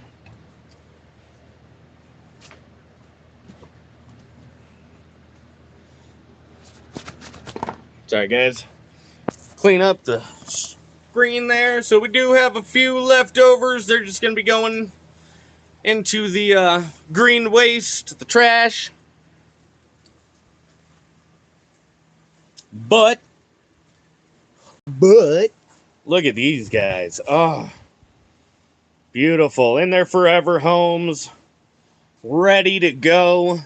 Sorry, guys. Clean up the screen there. So we do have a few leftovers. They're just going to be going into the green waste, the trash. But look at these guys. Oh, beautiful. In their forever homes, ready to go.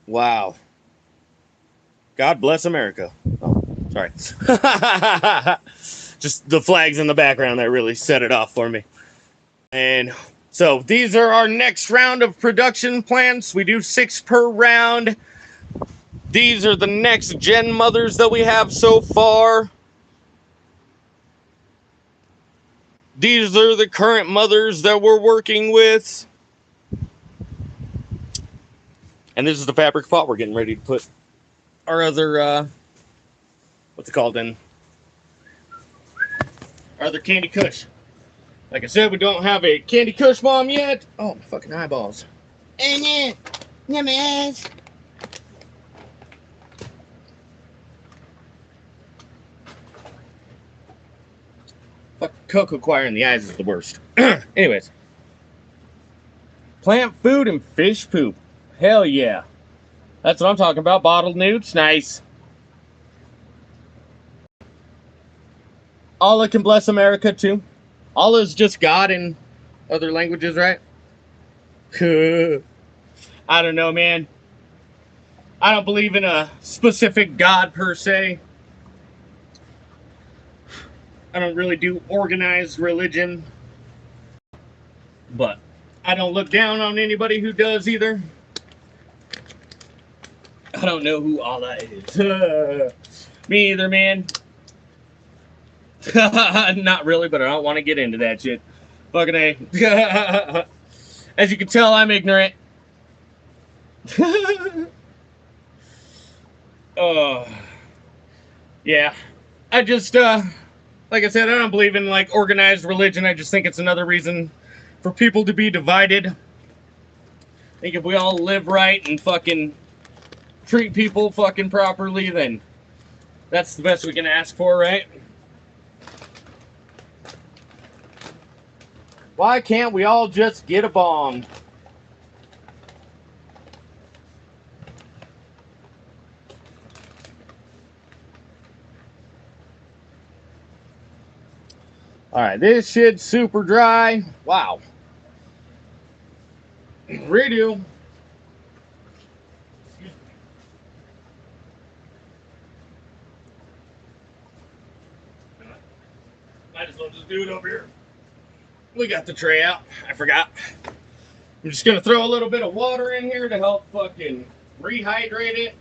Wow. God bless America. Oh, sorry. Just the flags in the background that really set it off for me. And so these are our next round of production plants. We do 6 per round. These are the next gen mothers that we have so far. These are the current mothers that we're working with. And this is the fabric pot we're getting ready to put our other, what's it called then? Our other Candy Kush. Like I said, we don't have a Candy Kush bomb yet. Oh, my fucking eyeballs. And it. Fuck, cocoa choir in the eyes is the worst. Anyways. Plant food and fish poop. Hell yeah. That's what I'm talking about. Bottled newts. Nice. Allah can bless America too. Allah is just God in other languages, right? I don't know, man. I don't believe in a specific God per se. I don't really do organized religion. But I don't look down on anybody who does either. I don't know who Allah is. Me either, man. Not really, but I don't want to get into that shit. Fucking A. As you can tell, I'm ignorant. Yeah. I just, like I said, I don't believe in, like, organized religion. I just think it's another reason for people to be divided. I think if we all live right and fucking treat people fucking properly, then that's the best we can ask for, right? Why can't we all just get a bomb? Alright, this shit's super dry. Wow. Redo. Might as well just do it over here. We got the tray out. I forgot. I'm just gonna throw a little bit of water in here to help fucking rehydrate it.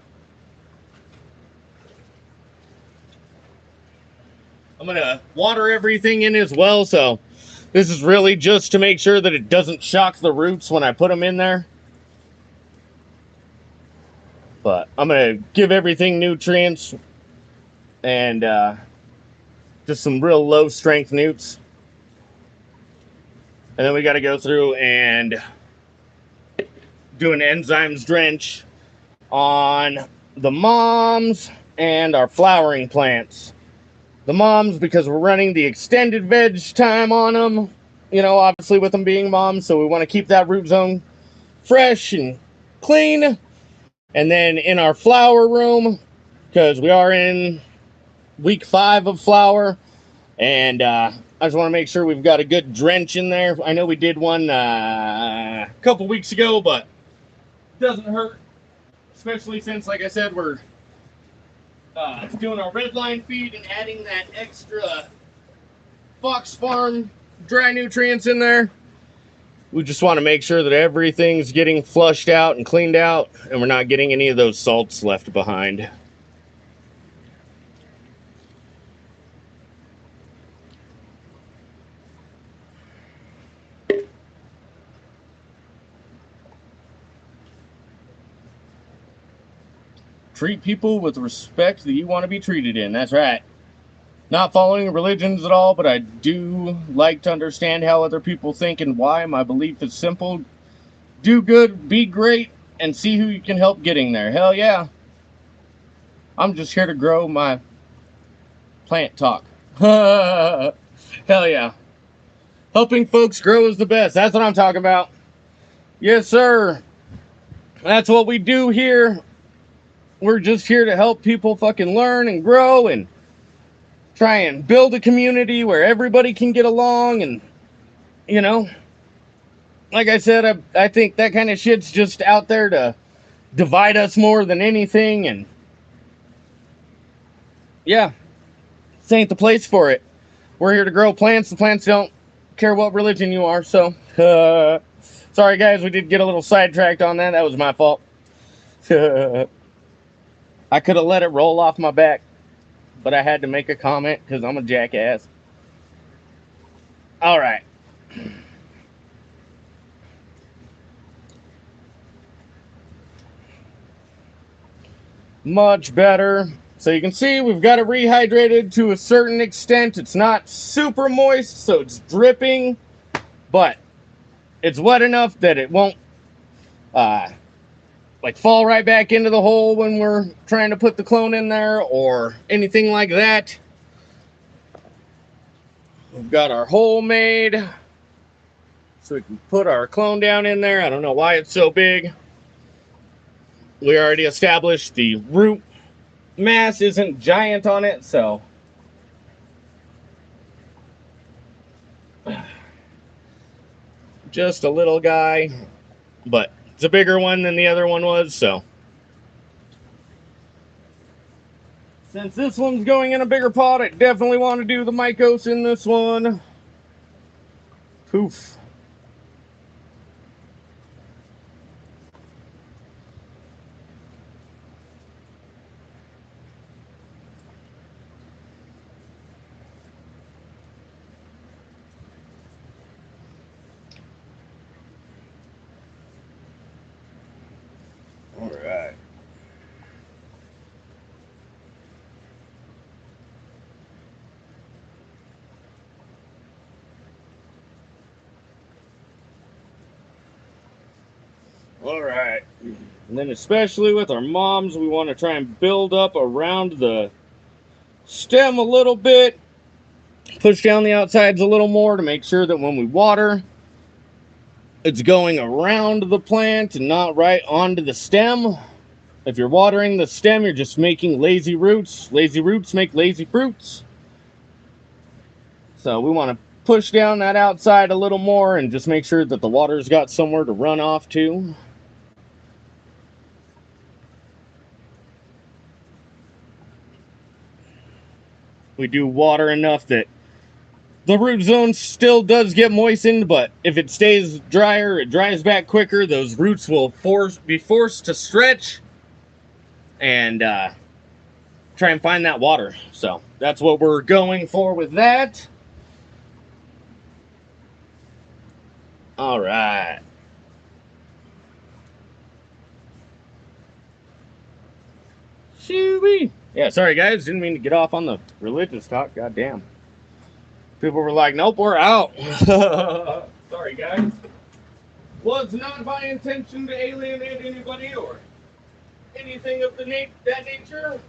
I'm gonna water everything in as well, so this is really just to make sure that it doesn't shock the roots when I put them in there. But I'm gonna give everything nutrients and just some real low strength newts. And then we got to go through and do an enzymes drench on the moms and our flowering plants. The moms, because we're running the extended veg time on them, you know, obviously with them being moms, so we want to keep that root zone fresh and clean. And then in our flower room, because we are in week 5 of flower, and I just want to make sure we've got a good drench in there. I know we did one a couple weeks ago, but it doesn't hurt, especially since, like I said, we're doing our red line feed and adding that extra Fox Farm dry nutrients in there. We just want to make sure that everything's getting flushed out and cleaned out, and we're not getting any of those salts left behind. Treat people with respect that you want to be treated in. That's right. Not following religions at all, but I do like to understand how other people think and why. My belief is simple. Do good, be great, and see who you can help getting there. Hell yeah. I'm just here to grow my plant talk. Hell yeah. Helping folks grow is the best. That's what I'm talking about. Yes, sir. That's what we do here. We're just here to help people fucking learn and grow and try and build a community where everybody can get along. And, you know, like I said, I think that kind of shit's just out there to divide us more than anything. And, yeah, this ain't the place for it. We're here to grow plants. The plants don't care what religion you are. So, sorry, guys, we did get a little sidetracked on that. That was my fault. I could have let it roll off my back, but I had to make a comment because I'm a jackass. All right. Much better. So you can see we've got it rehydrated to a certain extent. It's not super moist, so it's dripping, but it's wet enough that it won't like fall right back into the hole when we're trying to put the clone in there or anything like that. We've got our hole made so we can put our clone down in there. I don't know why it's so big. We already established the root mass isn't giant on it, so just a little guy, but it's a bigger one than the other one was. So since this one's going in a bigger pot, I definitely want to do the mycos in this one. Poof. All right. All right. And then especially with our moms, we want to try and build up around the stem a little bit. Push down the outsides a little more to make sure that when we water, it's going around the plant and not right onto the stem. If you're watering the stem, you're just making lazy roots. Lazy roots make lazy fruits. So we want to push down that outside a little more and just make sure that the water's got somewhere to run off to. We do water enough that the root zone still does get moistened, but if it stays drier, it dries back quicker. Those roots will be forced to stretch and try and find that water. So that's what we're going for with that. All right. Shoo-wee. Yeah, sorry guys, didn't mean to get off on the religious talk. God damn. People were like, nope, we're out. Sorry guys. Was not my intention to alienate anybody or anything of that nature.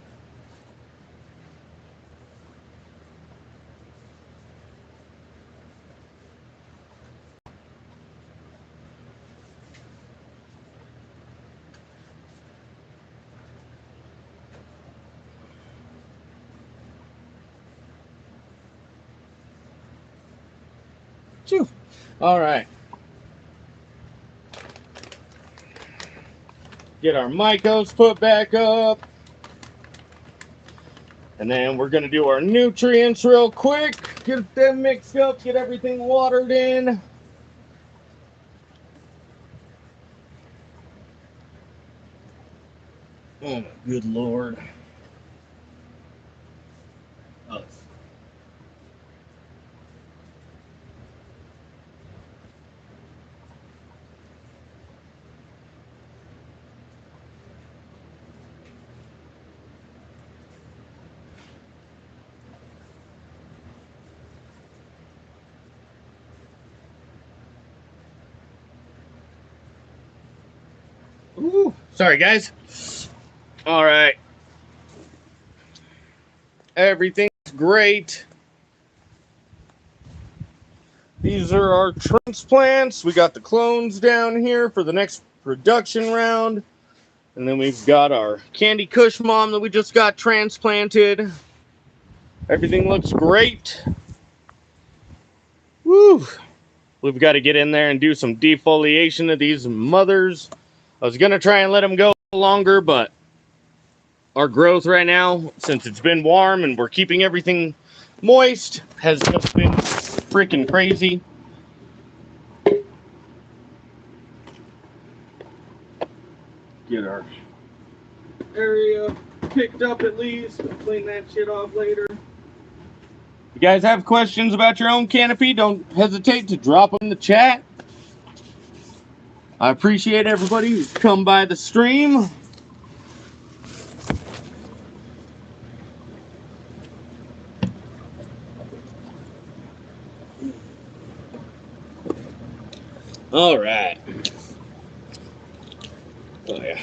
Phew. All right. Get our mycos put back up. And then we're going to do our nutrients real quick. Get them mixed up, get everything watered in. Oh, my good Lord. Oh. Ooh, sorry, guys. All right. Everything's great. These are our transplants. We got the clones down here for the next production round. And then we've got our Candy Kush Mom that we just got transplanted. Everything looks great. Woo! We've got to get in there and do some defoliation of these mothers. I was going to try and let them go longer, but our growth right now, since it's been warm and we're keeping everything moist, has just been freaking crazy. Get our area picked up at least. We'll clean that shit off later. If you guys have questions about your own canopy, don't hesitate to drop them in the chat. I appreciate everybody who's come by the stream. All right. Oh yeah.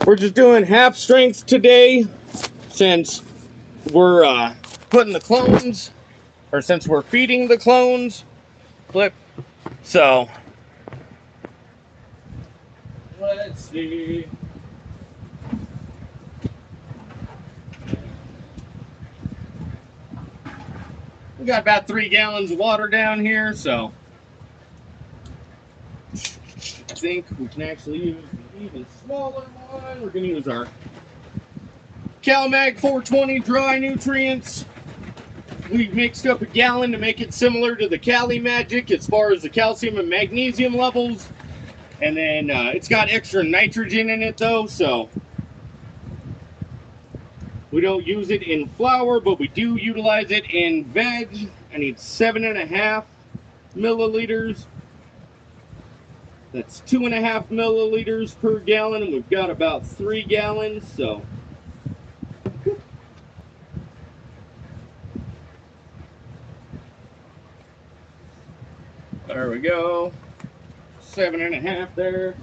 We're just doing half strength today since we're putting the clones, or since we're feeding the clones. Flip. So let's see. We got about 3 gallons of water down here, so I think we can actually use an even smaller one. We're going to use our CalMag 420 dry nutrients. We mixed up a gallon to make it similar to the Cali Magic as far as the calcium and magnesium levels. And then it's got extra nitrogen in it though, so we don't use it in flour, but we do utilize it in veg. I need 7.5 milliliters. That's 2.5 milliliters per gallon, and we've got about 3 gallons, so. There we go. 7.5 there.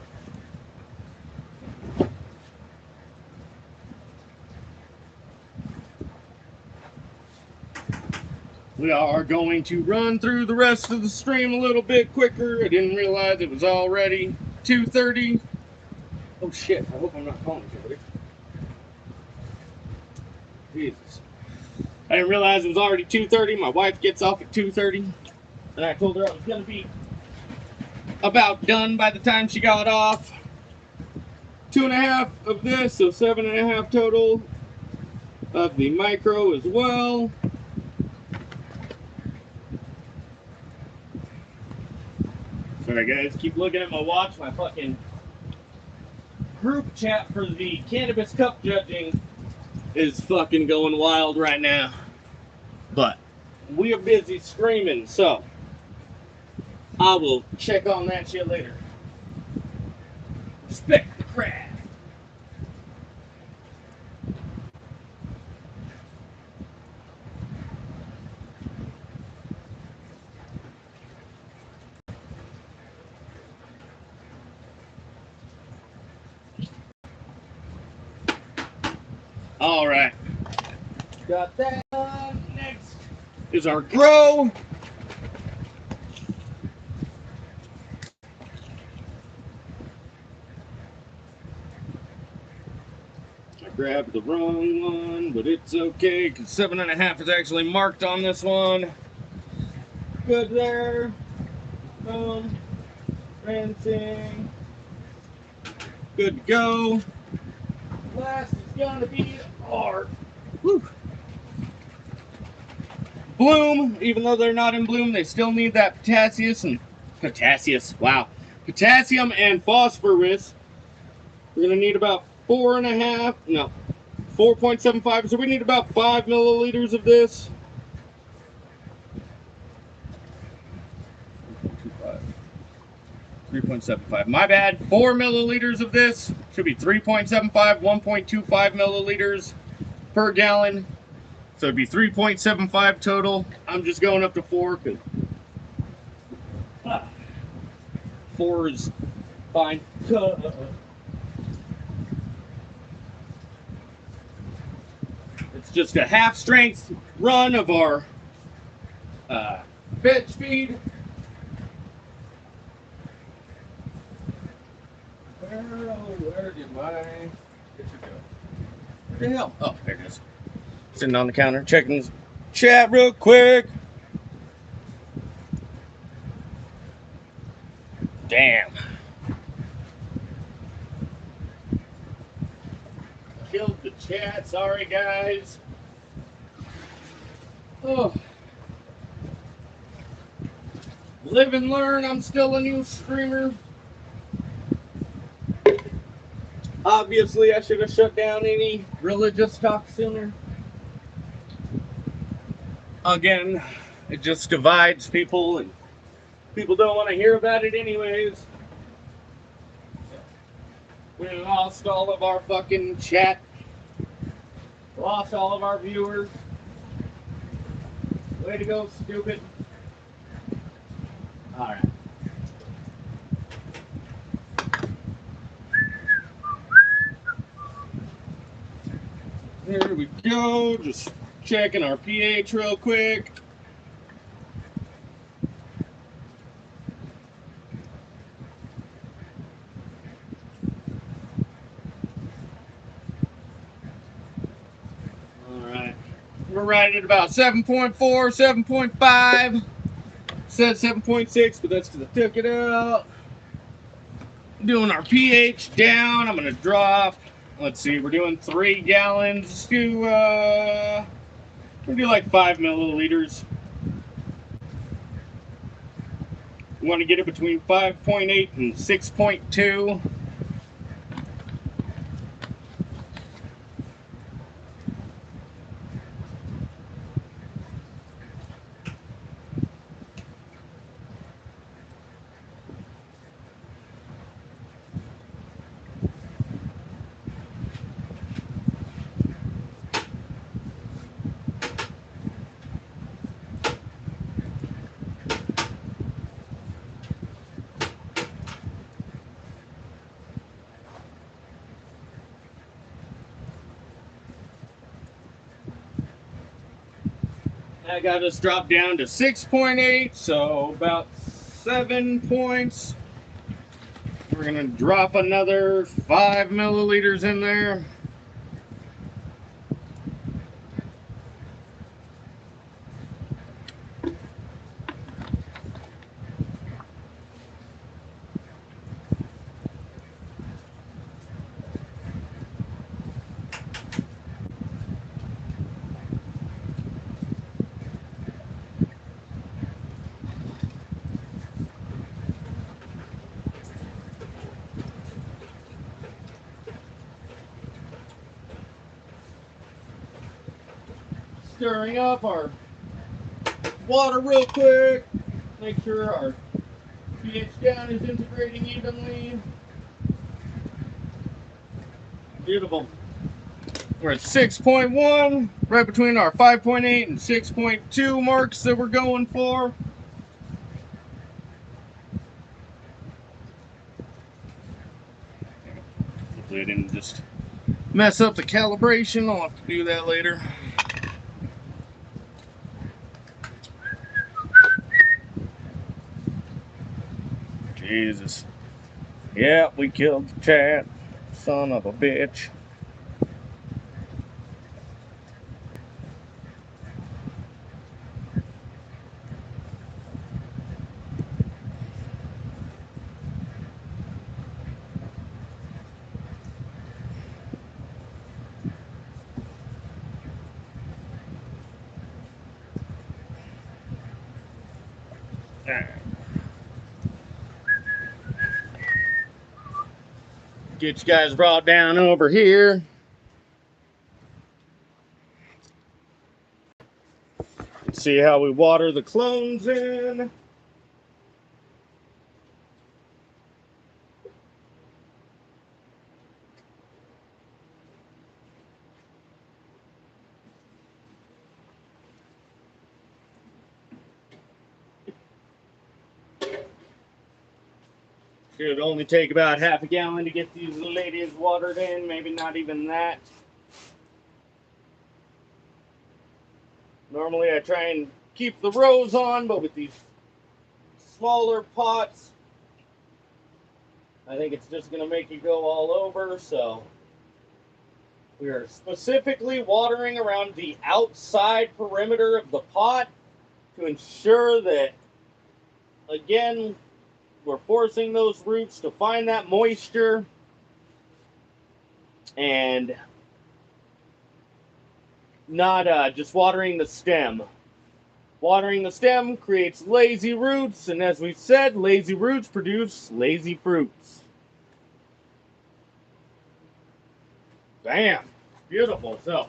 We are going to run through the rest of the stream a little bit quicker. I didn't realize it was already 2:30. Oh shit, I hope I'm not calling somebody. Jesus. I didn't realize it was already 2:30. My wife gets off at 2:30. And I told her I was going to be about done by the time she got off. 2.5 of this, so 7.5 total of the micro as well. Sorry guys, keep looking at my watch. My fucking group chat for the cannabis cup judging is fucking going wild right now. But we are busy screaming, so I will check on that shit later. Respect the craft. All right. Got that on. Next is our grow. I grabbed the wrong one, but it's okay because 7.5 is actually marked on this one. Good there. Boom. Rinsing. Good to go. Last is gonna be our bloom. Even though they're not in bloom, they still need that potassium and phosphorus. We're gonna need about 4.75. So we need about 5 milliliters of this. 3.75. My bad. 4 milliliters of this. Should be 3.75, 1.25 milliliters per gallon. So it'd be 3.75 total. I'm just going up to 4 because 4 is fine. It's just a half strength run of our veg feed. Where did my picture go? Where the hell? Oh, there it is. Sitting on the counter, checking the chat real quick. Damn. Killed the chat. Sorry, guys. Oh. Live and learn. I'm still a new streamer. Obviously, I should have shut down any religious talk sooner. Again, it just divides people, and people don't want to hear about it anyways. We lost all of our fucking chat. Lost all of our viewers. Way to go, stupid. Alright. There we go. Just checking our pH real quick. Alright. We're right at about 7.4, 7.5. Said 7.6, but that's because I took it out. Doing our pH down. I'm going to drop. Let's see, we're doing 3 gallons to, we'll do like 5 milliliters. We want to get it between 5.8 and 6.2. I got us dropped down to 6.8, so about 7 points. We're gonna drop another 5 milliliters in there. Stirring up our water real quick. Make sure our pH down is integrating evenly. Beautiful. We're at 6.1, right between our 5.8 and 6.2 marks that we're going for. Hopefully I didn't just mess up the calibration. I'll have to do that later. Jesus. Yeah, we killed the chat. Son of a bitch. Get you guys brought down over here. See how we water the clones in. Should only take about half a gallon to get these ladies watered in, maybe not even that. Normally I try and keep the rows on, but with these smaller pots, I think it's just going to make it go all over, so we are specifically watering around the outside perimeter of the pot to ensure that, again, we're forcing those roots to find that moisture and not just watering the stem. Watering the stem creates lazy roots, and as we've said, lazy roots produce lazy fruits. Bam! Beautiful. So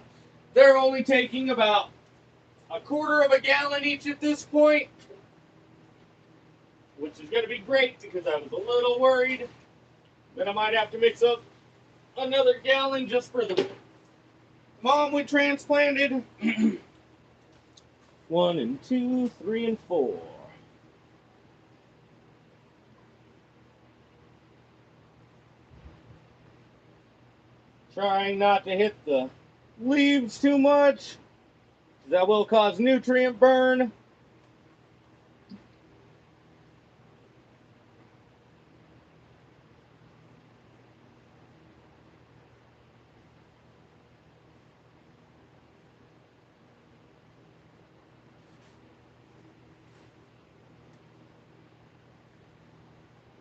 they're only taking about a quarter of a gallon each at this point, which is going to be great because I was a little worried that I might have to mix up another gallon just for the mom we transplanted. 1 and 2, 3 and 4. Trying not to hit the leaves too much. That will cause nutrient burn.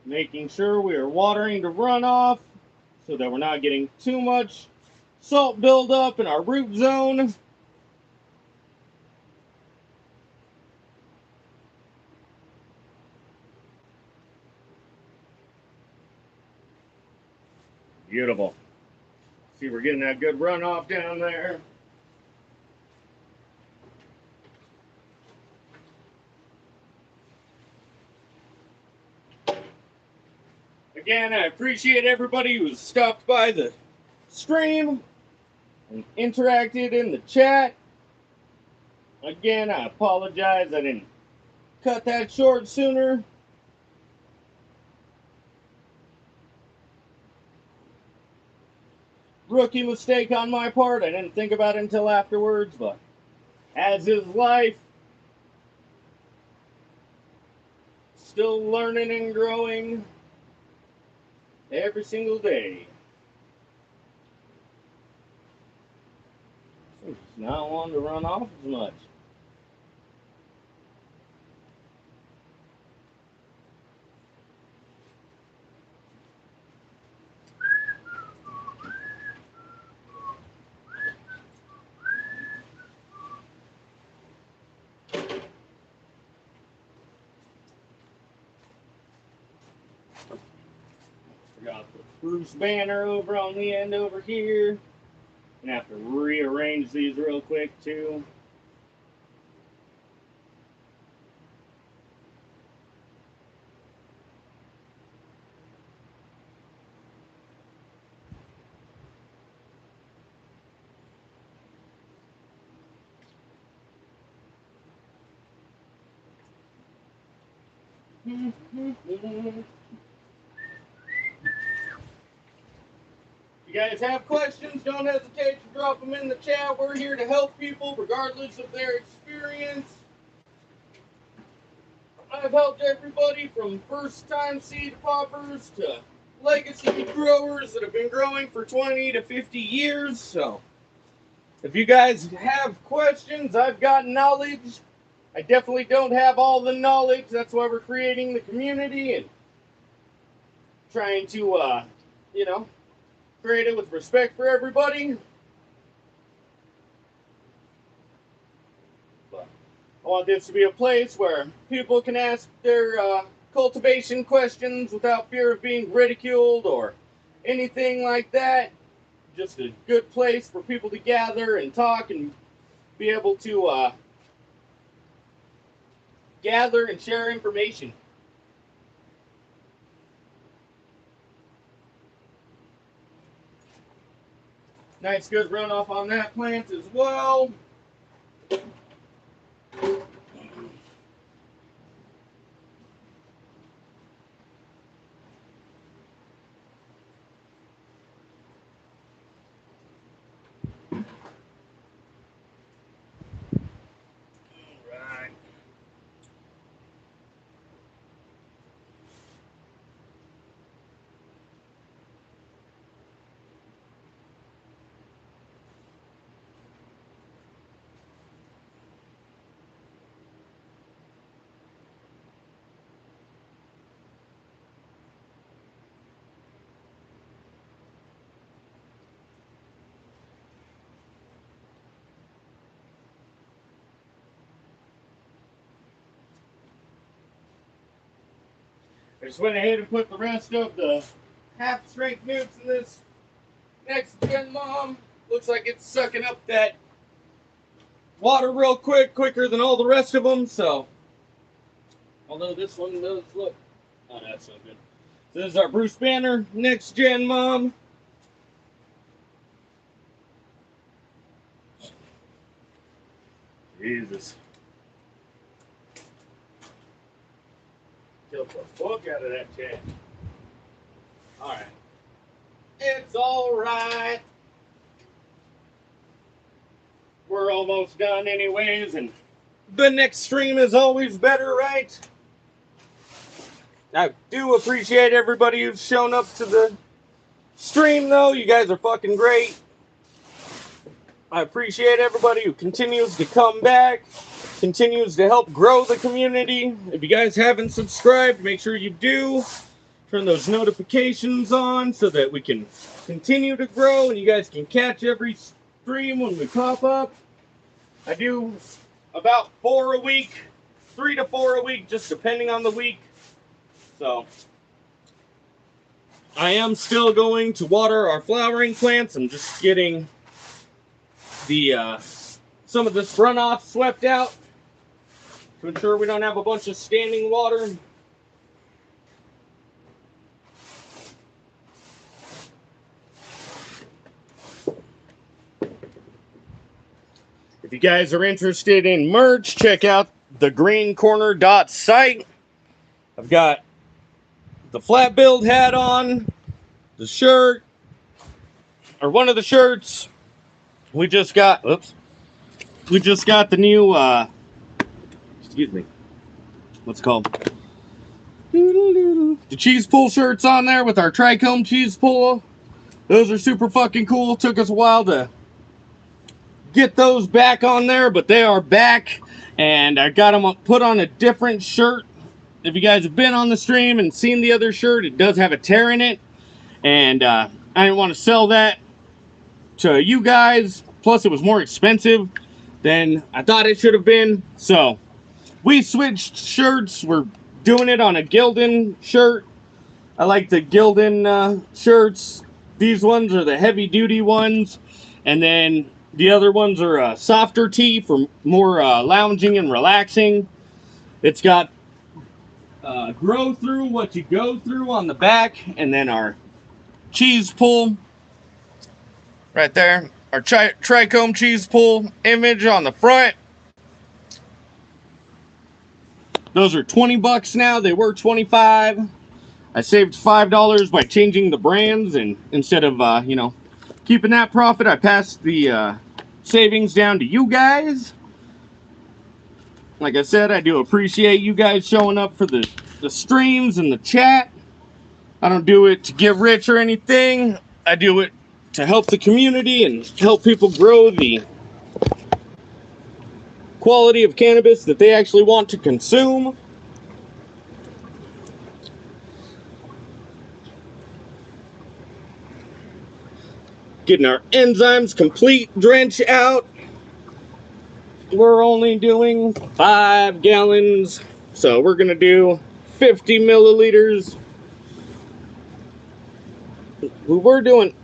Making sure we are watering the runoff so that we're not getting too much salt buildup in our root zone. Beautiful. See, we're getting that good runoff down there. Again, I appreciate everybody who's stopped by the stream and interacted in the chat. Again, I apologize I didn't cut that short sooner. Rookie mistake on my part. I didn't think about it until afterwards, but as is life. Still learning and growing every single day. It's not wanting to run off as much. Forgot the Bruce banner over on the end over here. Gonna have to rearrange these real quick too. If you guys have questions, don't hesitate to drop them in the chat. We're here to help people regardless of their experience. I've helped everybody from first-time seed poppers to legacy growers that have been growing for 20 to 50 years. So if you guys have questions, I've got knowledge. I definitely don't have all the knowledge. That's why we're creating the community and trying to, create it with respect for everybody. But I want this to be a place where people can ask their cultivation questions without fear of being ridiculed or anything like that. Just a good place for people to gather and talk and be able to gather and share information. Nice good runoff on that plant as well. just went ahead and put the rest of the half-strength newts in this next gen mom. Looks like it's sucking up that water real quicker than all the rest of them. So, although this one does look, oh, that's so good. So this is our Bruce Banner next gen mom. Jesus. Killed the fuck out of that cat. Alright. It's alright. We're almost done anyways, and the next stream is always better, right? I do appreciate everybody who's shown up to the stream, though. You guys are fucking great. I appreciate everybody who continues to come back, continues to help grow the community. If you guys haven't subscribed, make sure you do. Turn those notifications on so that we can continue to grow and you guys can catch every stream when we pop up. I do about 4 a week, 3 to 4 a week, just depending on the week. So I am still going to water our flowering plants. I'm just getting the some of this runoff swept out to ensure we don't have a bunch of standing water. If you guys are interested in merch, check out the greencorner.site. I've got the flat build hat on, the shirt, or one of the shirts. We just got, we just got the new, excuse me, what's it called? The cheese pool shirts on there with our trichome cheese pool. Those are super fucking cool. Took us a while to get those back on there, but they are back, and I got them put on a different shirt. If you guys have been on the stream and seen the other shirt, it does have a tear in it, and I didn't want to sell that to you guys. Plus, it was more expensive than I thought it should have been, so we switched shirts. We're doing it on a Gildan shirt. I like the Gildan shirts. These ones are the heavy-duty ones, and then the other ones are a softer tee for more lounging and relaxing. It's got grow through what you go through on the back, and then our cheese pull right there. Our trichome cheese pull image on the front. Those are 20 bucks now. They were 25. I saved $5 by changing the brands, and instead of you know, keeping that profit, I passed the savings down to you guys. Like I said, I do appreciate you guys showing up for the streams and the chat. I don't do it to get rich or anything. I do it to help the community and help people grow the quality of cannabis that they actually want to consume. Getting our enzymes complete drench out. We're only doing 5 gallons, so we're gonna do 50 milliliters. We were doing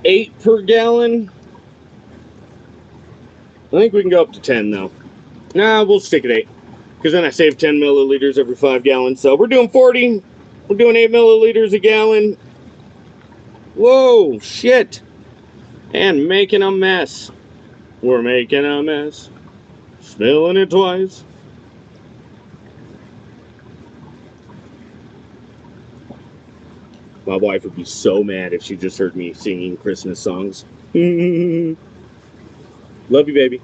8 per gallon. I think we can go up to 10 though. Nah, we'll stick at 8, because then I save 10 milliliters every 5 gallons. So we're doing 40. We're doing 8 milliliters a gallon. Whoa, shit. And making a mess. We're making a mess. Spilling it twice. My wife would be so mad if she just heard me singing Christmas songs. Love you, baby.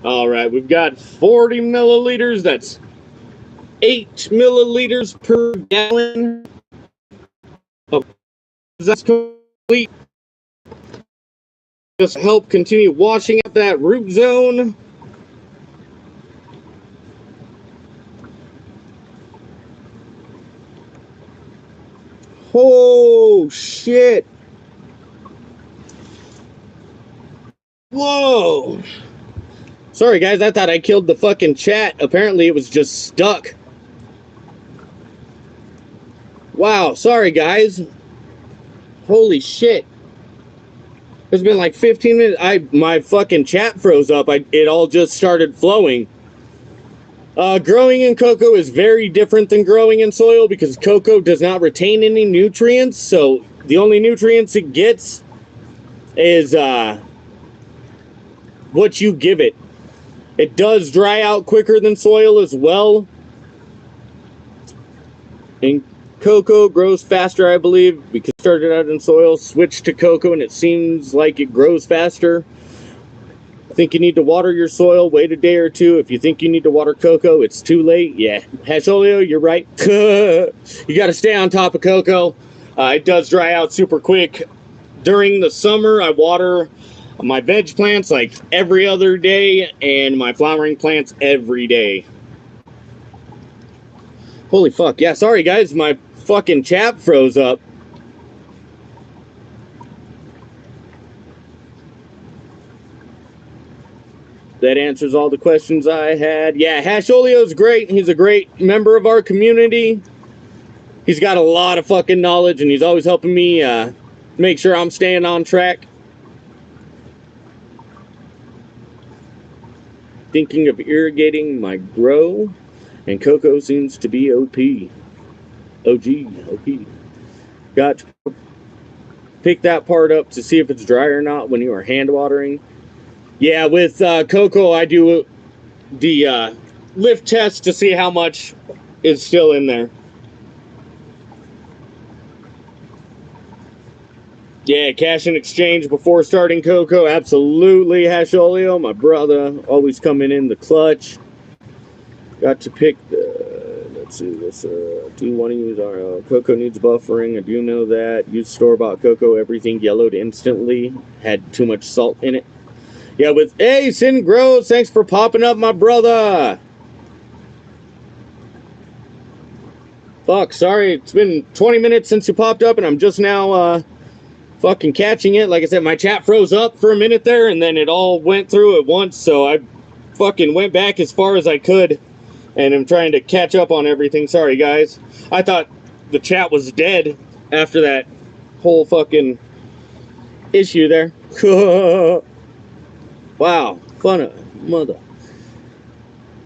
All right, we've got 40 milliliters. That's 8 milliliters per gallon. That's complete. Just help continue washing up that root zone. Oh shit. Whoa. Sorry, guys. I thought I killed the fucking chat. Apparently, it was just stuck. Wow. Sorry, guys. Holy shit. It's been like 15 minutes. My fucking chat froze up. It all just started flowing. Growing in cocoa is very different than growing in soil because cocoa does not retain any nutrients. So the only nutrients it gets is what you give it. It does dry out quicker than soil as well. And cocoa grows faster, I believe, because it started out in soil, switched to cocoa, and it seems like it grows faster. Think you need to water your soil, wait a day or two. If you think you need to water cocoa, it's too late. Yeah, Hasholio, you're right. You got to stay on top of cocoa. It does dry out super quick. During the summer, I water my veg plants like every other day and my flowering plants every day. Holy fuck. Yeah, sorry guys, my fucking chat froze up. That answers all the questions I had. Yeah, Hasholio's great. He's a great member of our community. He's got a lot of fucking knowledge, and he's always helping me make sure I'm staying on track. Thinking of irrigating my grow, and cocoa seems to be OP. OP. Got to pick that part up to see if it's dry or not when you are hand watering. Yeah, with cocoa, I do the lift test to see how much is still in there. Yeah, cash in exchange before starting cocoa. Absolutely, Hasholio. My brother always coming in the clutch. Got to pick the, let's see, do you want to use our cocoa needs buffering? I do know that. Use store-bought cocoa, everything yellowed instantly. Had too much salt in it. Yeah, with hey, Sin Grows, thanks for popping up, my brother. Fuck, sorry, it's been 20 minutes since you popped up, and I'm just now fucking catching it. Like I said, my chat froze up for a minute there, and then it all went through at once, so I fucking went back as far as I could, and I'm trying to catch up on everything. Sorry, guys. I thought the chat was dead after that whole fucking issue there. Wow, fun mother.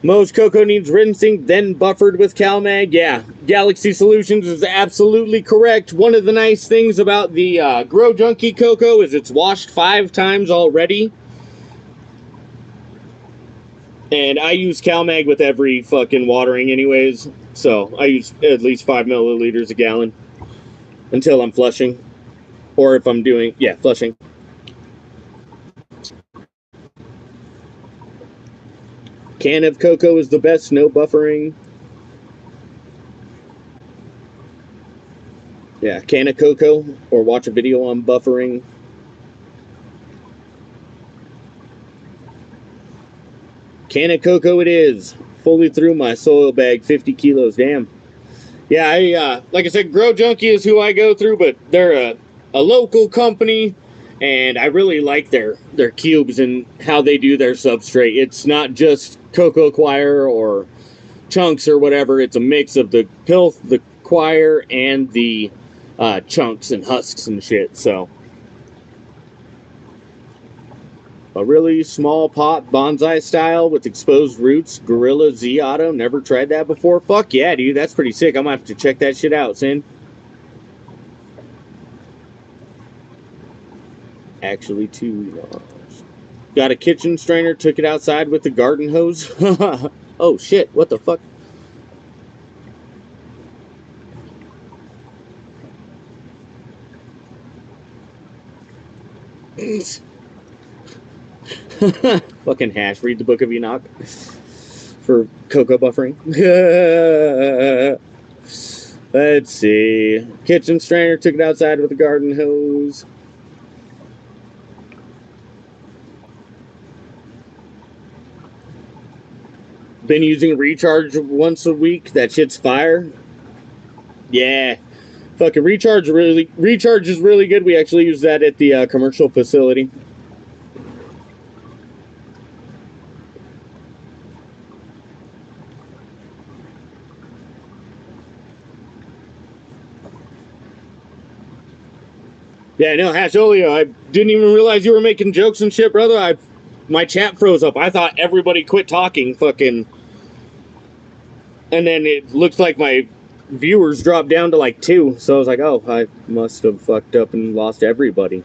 Most cocoa needs rinsing, then buffered with CalMag. Yeah, Galaxy Solutions is absolutely correct. One of the nice things about the Grow Junky cocoa is it's washed 5 times already. And I use CalMag with every fucking watering anyways. So I use at least 5 milliliters a gallon until I'm flushing. Or if I'm doing, yeah, flushing. Can of cocoa is the best, no buffering. Yeah, can of cocoa, or watch a video on buffering. Can of cocoa it is. Fully through my soil bag, 50 kilos, damn. Yeah, I like I said, Grow Junky is who I go through, but they're a local company, and I really like their cubes and how they do their substrate. It's not just cocoa coir or chunks or whatever. It's a mix of the pith, the coir, and the chunks and husks and shit. So a really small pot, bonsai style with exposed roots, Gorilla Z Auto. Never tried that before. Fuck yeah, dude. That's pretty sick. I'm gonna have to check that shit out, Sin. Actually, 2 yards. Got a kitchen strainer, took it outside with the garden hose. Oh shit, what the fuck? Fucking Hash, read the Book of Enoch for cocoa buffering. Let's see. Kitchen strainer, took it outside with the garden hose. Been using Recharge once a week. That shit's fire. Yeah. Fucking Recharge is really good. We actually use that at the commercial facility. Yeah, no, Hasholio, I didn't even realize you were making jokes and shit, brother. My chat froze up. I thought everybody quit talking, fucking. And then it looks like my viewers dropped down to like 2. So I was like, oh, I must have fucked up and lost everybody.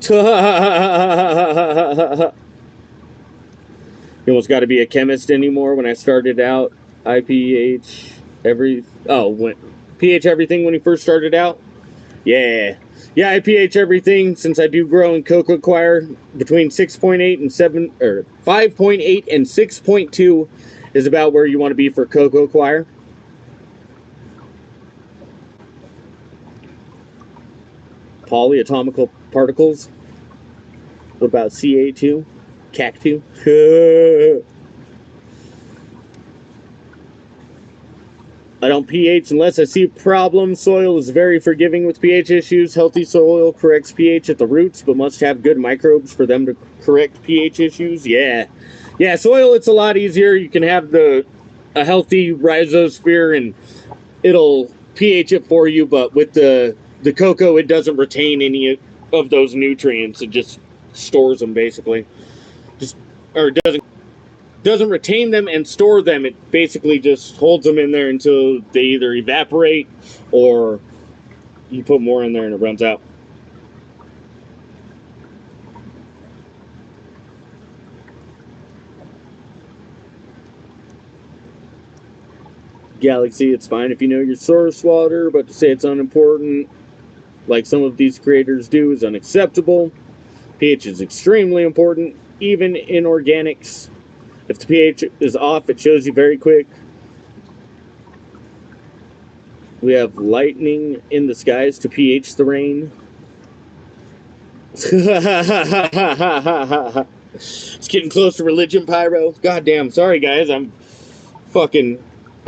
You almost got to be a chemist anymore. When I started out, I pH pH everything when you first started out. Yeah, I pH everything since I do grow in coco coir between 6.8 and 7 or 5.8 and 6.2 is about where you want to be for coco coir. Polyatomical particles. What about Ca2? CAC2? I don't pH unless I see problems. Soil is very forgiving with pH issues. Healthy soil corrects pH at the roots, but must have good microbes for them to correct pH issues. Yeah, soil, it's a lot easier. You can have a healthy rhizosphere and it'll pH it for you, but with the coco, it doesn't retain any of those nutrients. It just stores them, basically. Doesn't retain them and store them. It basically just holds them in there until they either evaporate or you put more in there and it runs out. Galaxy, it's fine if you know your source water, but to say it's unimportant, like some of these creators do, is unacceptable. pH is extremely important, even in organics. If the pH is off, it shows you very quick. We have lightning in the skies to pH the rain. It's getting close to religion, Pyro. Goddamn, sorry guys, I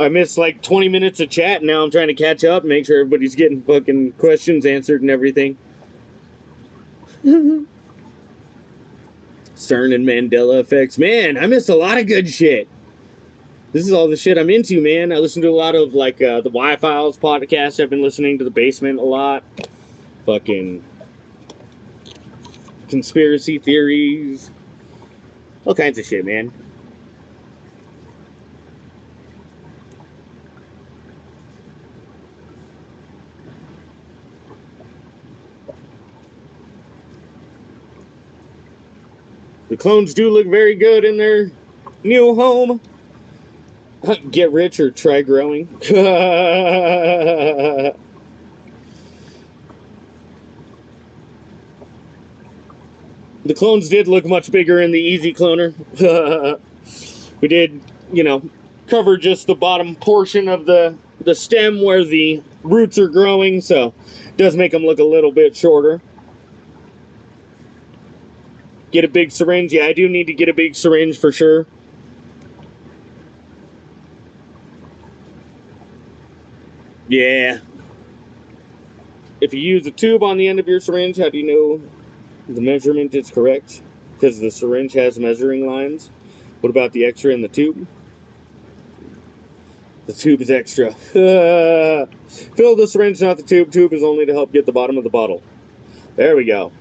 missed like 20 minutes of chat, and now I'm trying to catch up and make sure everybody's getting fucking questions answered and everything. CERN and Mandela effects. Man, I missed a lot of good shit. This is all the shit I'm into, man. I listen to a lot of like the Y-Files podcast. I've been listening to The Basement a lot. Fucking conspiracy theories. All kinds of shit, man. The clones do look very good in their new home. Get rich or try growing. The clones did look much bigger in the easy cloner. We did, cover just the bottom portion of the stem where the roots are growing, so it does make them look a little bit shorter. Get a big syringe. Yeah, I do need to get a big syringe for sure. Yeah. If you use a tube on the end of your syringe, how do you know the measurement is correct? Because the syringe has measuring lines. What about the extra in the tube? The tube is extra. Fill the syringe, not the tube. Tube is only to help get the bottom of the bottle. There we go.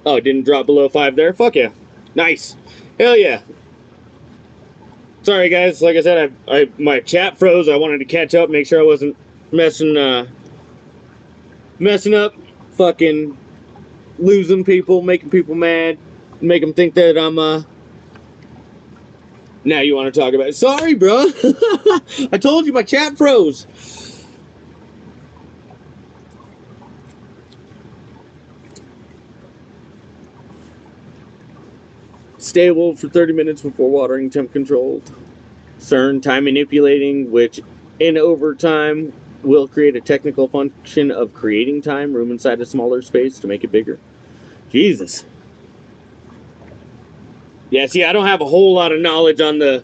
Oh, it didn't drop below 5 there? Fuck yeah. Nice. Hell yeah. Sorry guys, like I said, my chat froze. I wanted to catch up, make sure I wasn't messing up, fucking losing people, making people mad, make them think that I'm now you want to talk about it. Sorry, bro. I told you my chat froze. Stable for 30 minutes before watering, temp controlled. CERN, time manipulating, which in overtime will create a technical function of creating time, room inside a smaller space to make it bigger. Jesus. Yeah, see, I don't have a whole lot of knowledge on the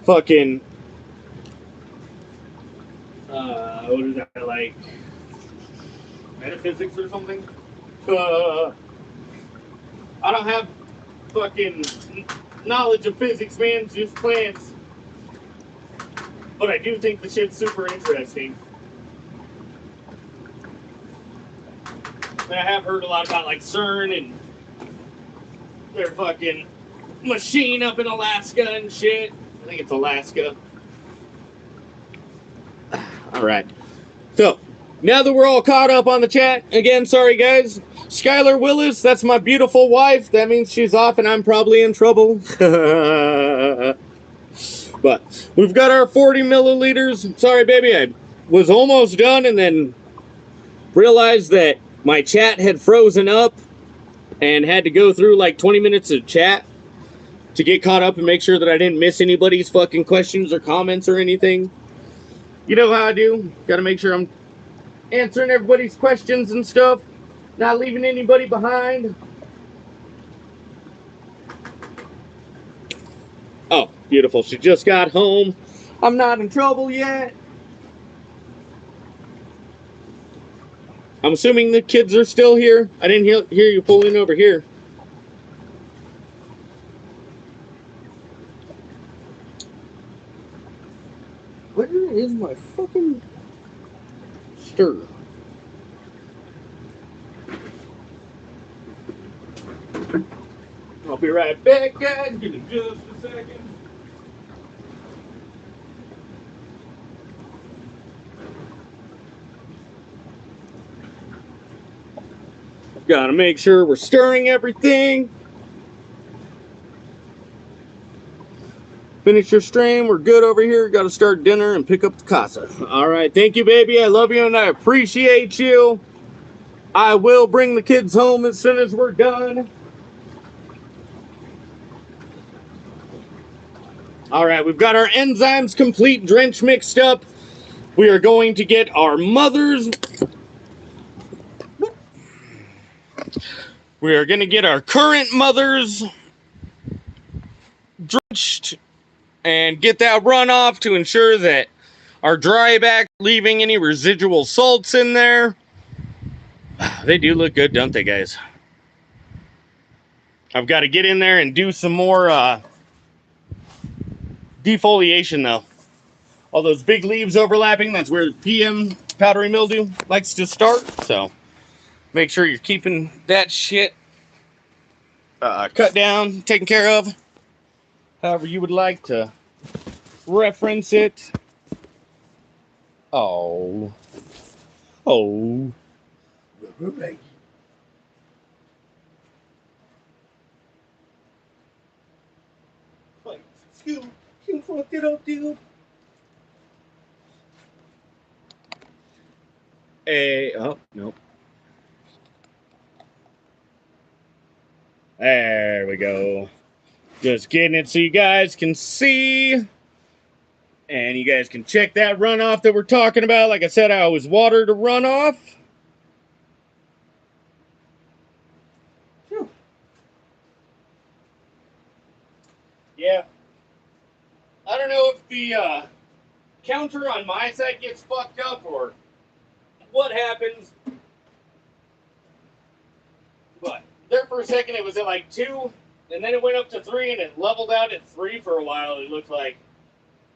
fucking, what is that, like, metaphysics or something? I don't have fucking knowledge of physics, man, just plants. But I do think the shit's super interesting. I have heard a lot about like CERN and their fucking machine up in Alaska and shit. I think it's Alaska. All right. So, now that we're all caught up on the chat, again, sorry guys. Skylar Willis, that's my beautiful wife. That means she's off and I'm probably in trouble. But we've got our 40 milliliters. Sorry, baby, I was almost done and then realized that my chat had frozen up and had to go through like 20 minutes of chat to get caught up and make sure that I didn't miss anybody's fucking questions or comments or anything. You know how I do. Got to make sure I'm answering everybody's questions and stuff. Not leaving anybody behind. Oh, beautiful. She just got home. I'm not in trouble yet. I'm assuming the kids are still here. I didn't hear you pulling over here. Where is my fucking stir? I'll be right back, guys. Give me just a second. Gotta make sure we're stirring everything. Finish your stream. We're good over here. Got to start dinner and pick up the casa. All right. Thank you, baby. I love you and I appreciate you. I will bring the kids home as soon as we're done. All right. We've got our enzymes complete drench mixed up. We are going to get our mothers. We are going to get our current mothers drenched and get that runoff to ensure that our dry back leaving any residual salts in there. They do look good, don't they, guys? I've got to get in there and do some more defoliation, though. All those big leaves overlapping, that's where PM, powdery mildew, likes to start. So make sure you're keeping that shit cut down, taken care of, however you would like to reference it. Oh. Oh. Right. You fucked it up, dude. Hey, oh, nope. There we go. Just getting it so you guys can see. And you guys can check that runoff that we're talking about. Like I said, I always water to runoff. Whew. Yeah. I don't know if the counter on my side gets fucked up or what happens. But there for a second it was at like 2, and then it went up to 3, and it leveled out at 3 for a while, it looked like.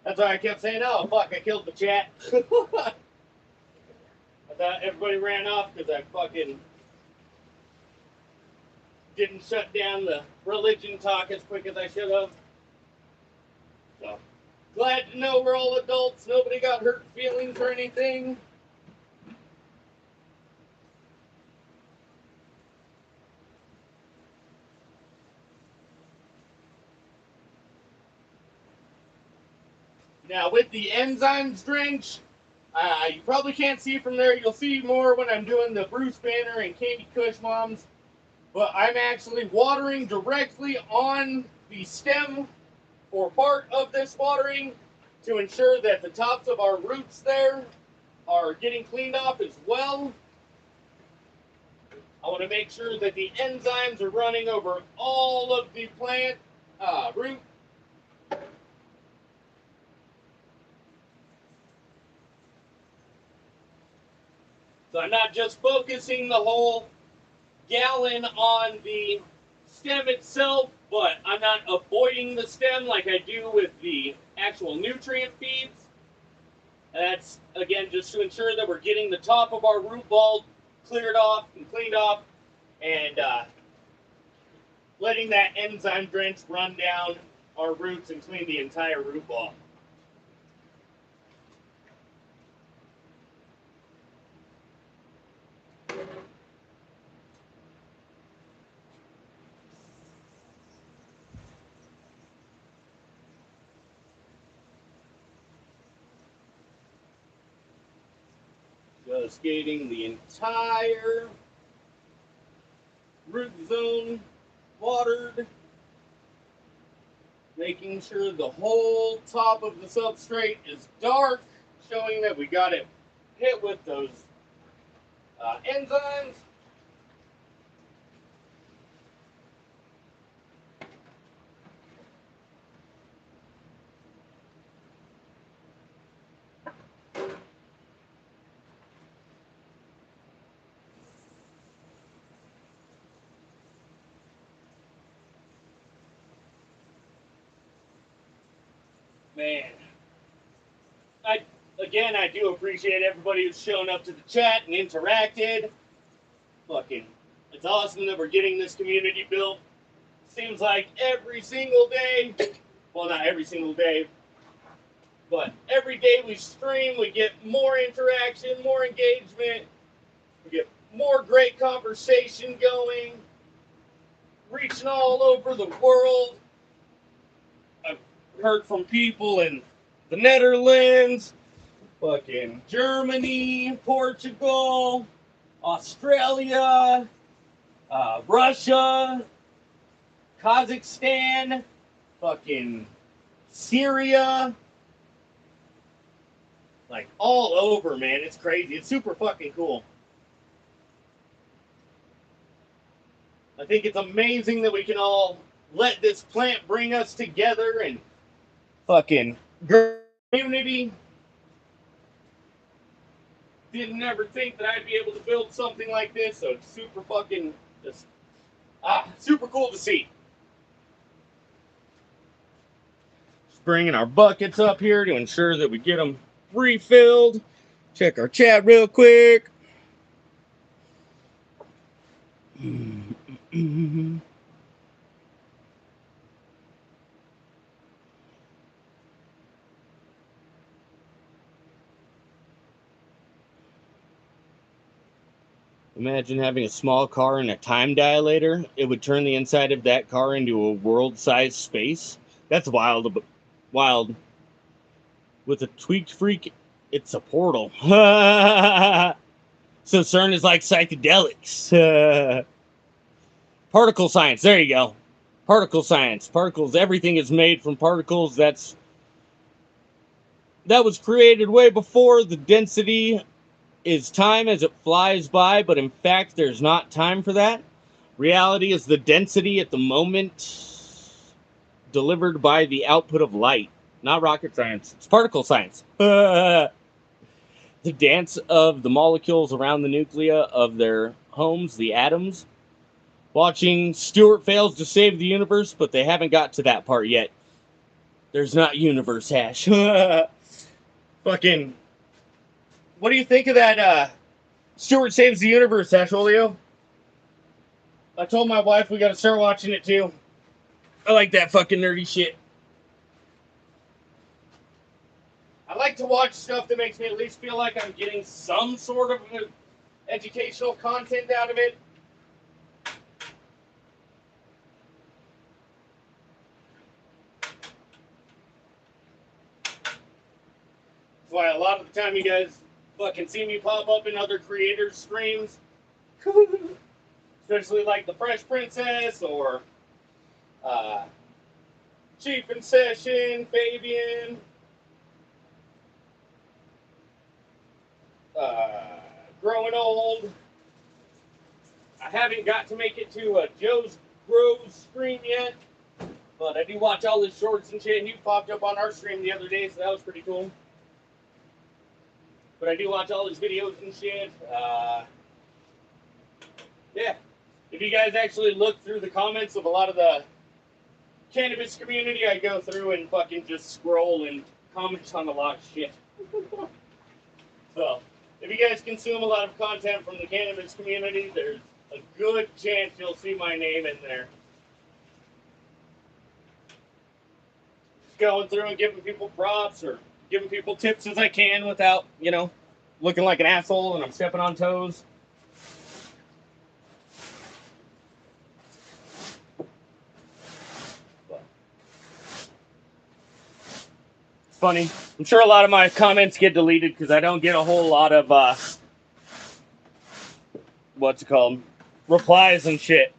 That's why I kept saying, oh, fuck, I killed the chat. I thought everybody ran off because I fucking didn't shut down the religion talk as quick as I should have. So, glad to know we're all adults. Nobody got hurt feelings or anything. Now, with the enzymes drench, you probably can't see from there. You'll see more when I'm doing the Bruce Banner and Katie Cush moms. But I'm actually watering directly on the stem or part of this watering to ensure that the tops of our roots there are getting cleaned off as well. I want to make sure that the enzymes are running over all of the plant root. So I'm not just focusing the whole gallon on the stem itself, but I'm not avoiding the stem like I do with the actual nutrient feeds. And that's, again, just to ensure that we're getting the top of our root ball cleared off and cleaned off, and letting that enzyme drench run down our roots and clean the entire root ball. Just getting the entire root zone watered, making sure the whole top of the substrate is dark, showing that we got it hit with those enzymes. Man, I do appreciate everybody who's shown up to the chat and interacted. Fucking, it's awesome that we're getting this community built. Seems like every single day, well, not every single day, but every day we stream, we get more interaction, more engagement, we get more great conversation going, reaching all over the world. I've heard from people in the Netherlands, fucking Germany, Portugal, Australia, Russia, Kazakhstan, fucking Syria, like all over, man. It's crazy. It's super fucking cool. I think it's amazing that we can all let this plant bring us together and fucking community. Didn't ever think that I'd be able to build something like this, so it's super fucking just super cool to see. Just bringing our buckets up here to ensure that we get them refilled. Check our chat real quick. Imagine having a small car and a time dilator. It would turn the inside of that car into a world-sized space. That's wild. Wild. With a tweaked freak, it's a portal. So CERN is like psychedelics. Particle science. There you go. Particle science. Particles. Everything is made from particles. That was created way before the density is time as it flies by, but in fact, there's not time for that. Reality is the density at the moment delivered by the output of light. Not rocket science. It's particle science. The dance of the molecules around the nuclei of their homes, the atoms. Watching Stewart fails to save the universe, but they haven't got to that part yet. There's not universe hash. Fucking... What do you think of that, Stewart Saves the Universe, Asholio? I told my wife we gotta start watching it, too. I like that fucking nerdy shit. I like to watch stuff that makes me at least feel like I'm getting some sort of educational content out of it. That's why a lot of the time you guys fucking see me pop up in other creators' streams. Especially like the Fresh Princess or Chief in Session, Fabian, Growing Old. I haven't got to make it to Joe's Grows stream yet, but I do watch all his shorts and shit, and he popped up on our stream the other day, so that was pretty cool. But I do watch all his videos and shit. Yeah. If you guys actually look through the comments of a lot of the cannabis community, I go through and fucking just scroll and comment on a lot of shit. So, if you guys consume a lot of content from the cannabis community, there's a good chance you'll see my name in there. Just going through and giving people props or giving people tips as I can without, you know, looking like an asshole and I'm stepping on toes. It's funny. I'm sure a lot of my comments get deleted because I don't get a whole lot of what's it called, replies and shit.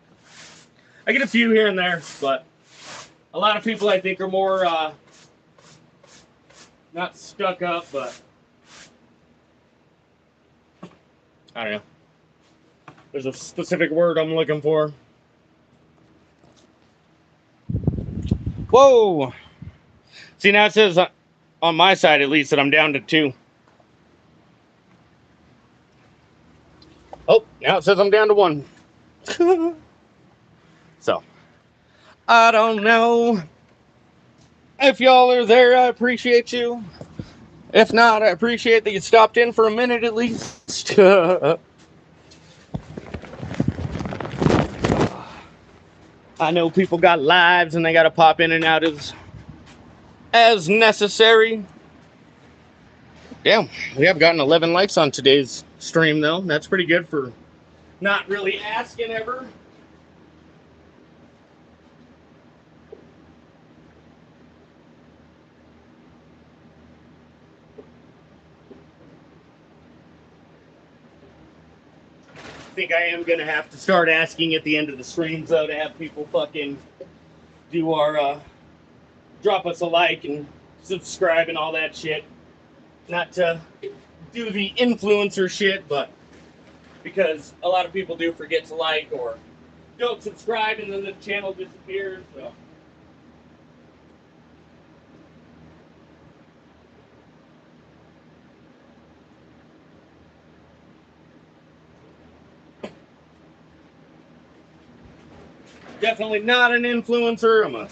I get a few here and there, but a lot of people I think are more not stuck up, but I don't know. There's a specific word I'm looking for. Whoa! See, now it says on my side at least that I'm down to 2. Oh, now it says I'm down to 1. So, I don't know. If y'all are there, I appreciate you. If not, I appreciate that you stopped in for a minute at least. I know people got lives and they got to pop in and out as necessary. Damn, we have gotten 11 likes on today's stream, though. That's pretty good for not really asking ever. I think I am going to have to start asking at the end of the streams, though, to have people fucking do our, drop us a like and subscribe and all that shit. Not to do the influencer shit, but because a lot of people do forget to like or don't subscribe and then the channel disappears, so. Definitely not an influencer. I'm a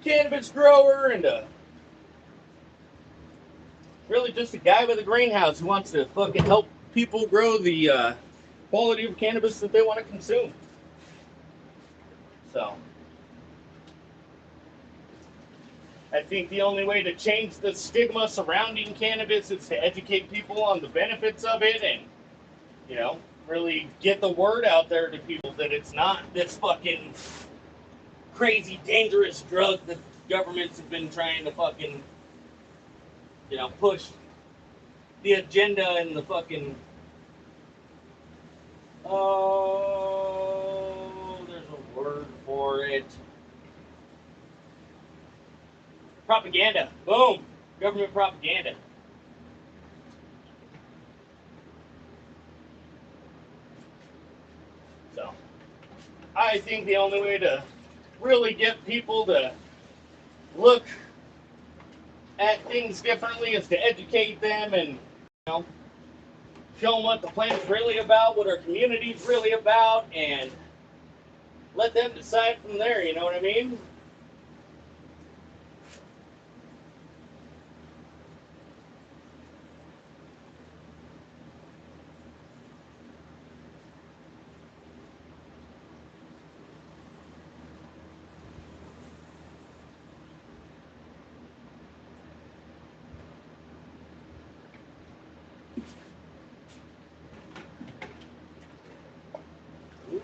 cannabis grower and really just a guy with a greenhouse who wants to fucking help people grow the quality of cannabis that they want to consume. So, I think the only way to change the stigma surrounding cannabis is to educate people on the benefits of it and, you know, really get the word out there to people that it's not this fucking crazy, dangerous drug that governments have been trying to fucking, you know, push the agenda and the fucking, oh, there's a word for it. Propaganda. Boom. Government propaganda. So, I think the only way to really get people to look at things differently is to educate them and, you know, show them what the plant's really about, what our community's really about, and let them decide from there, you know what I mean?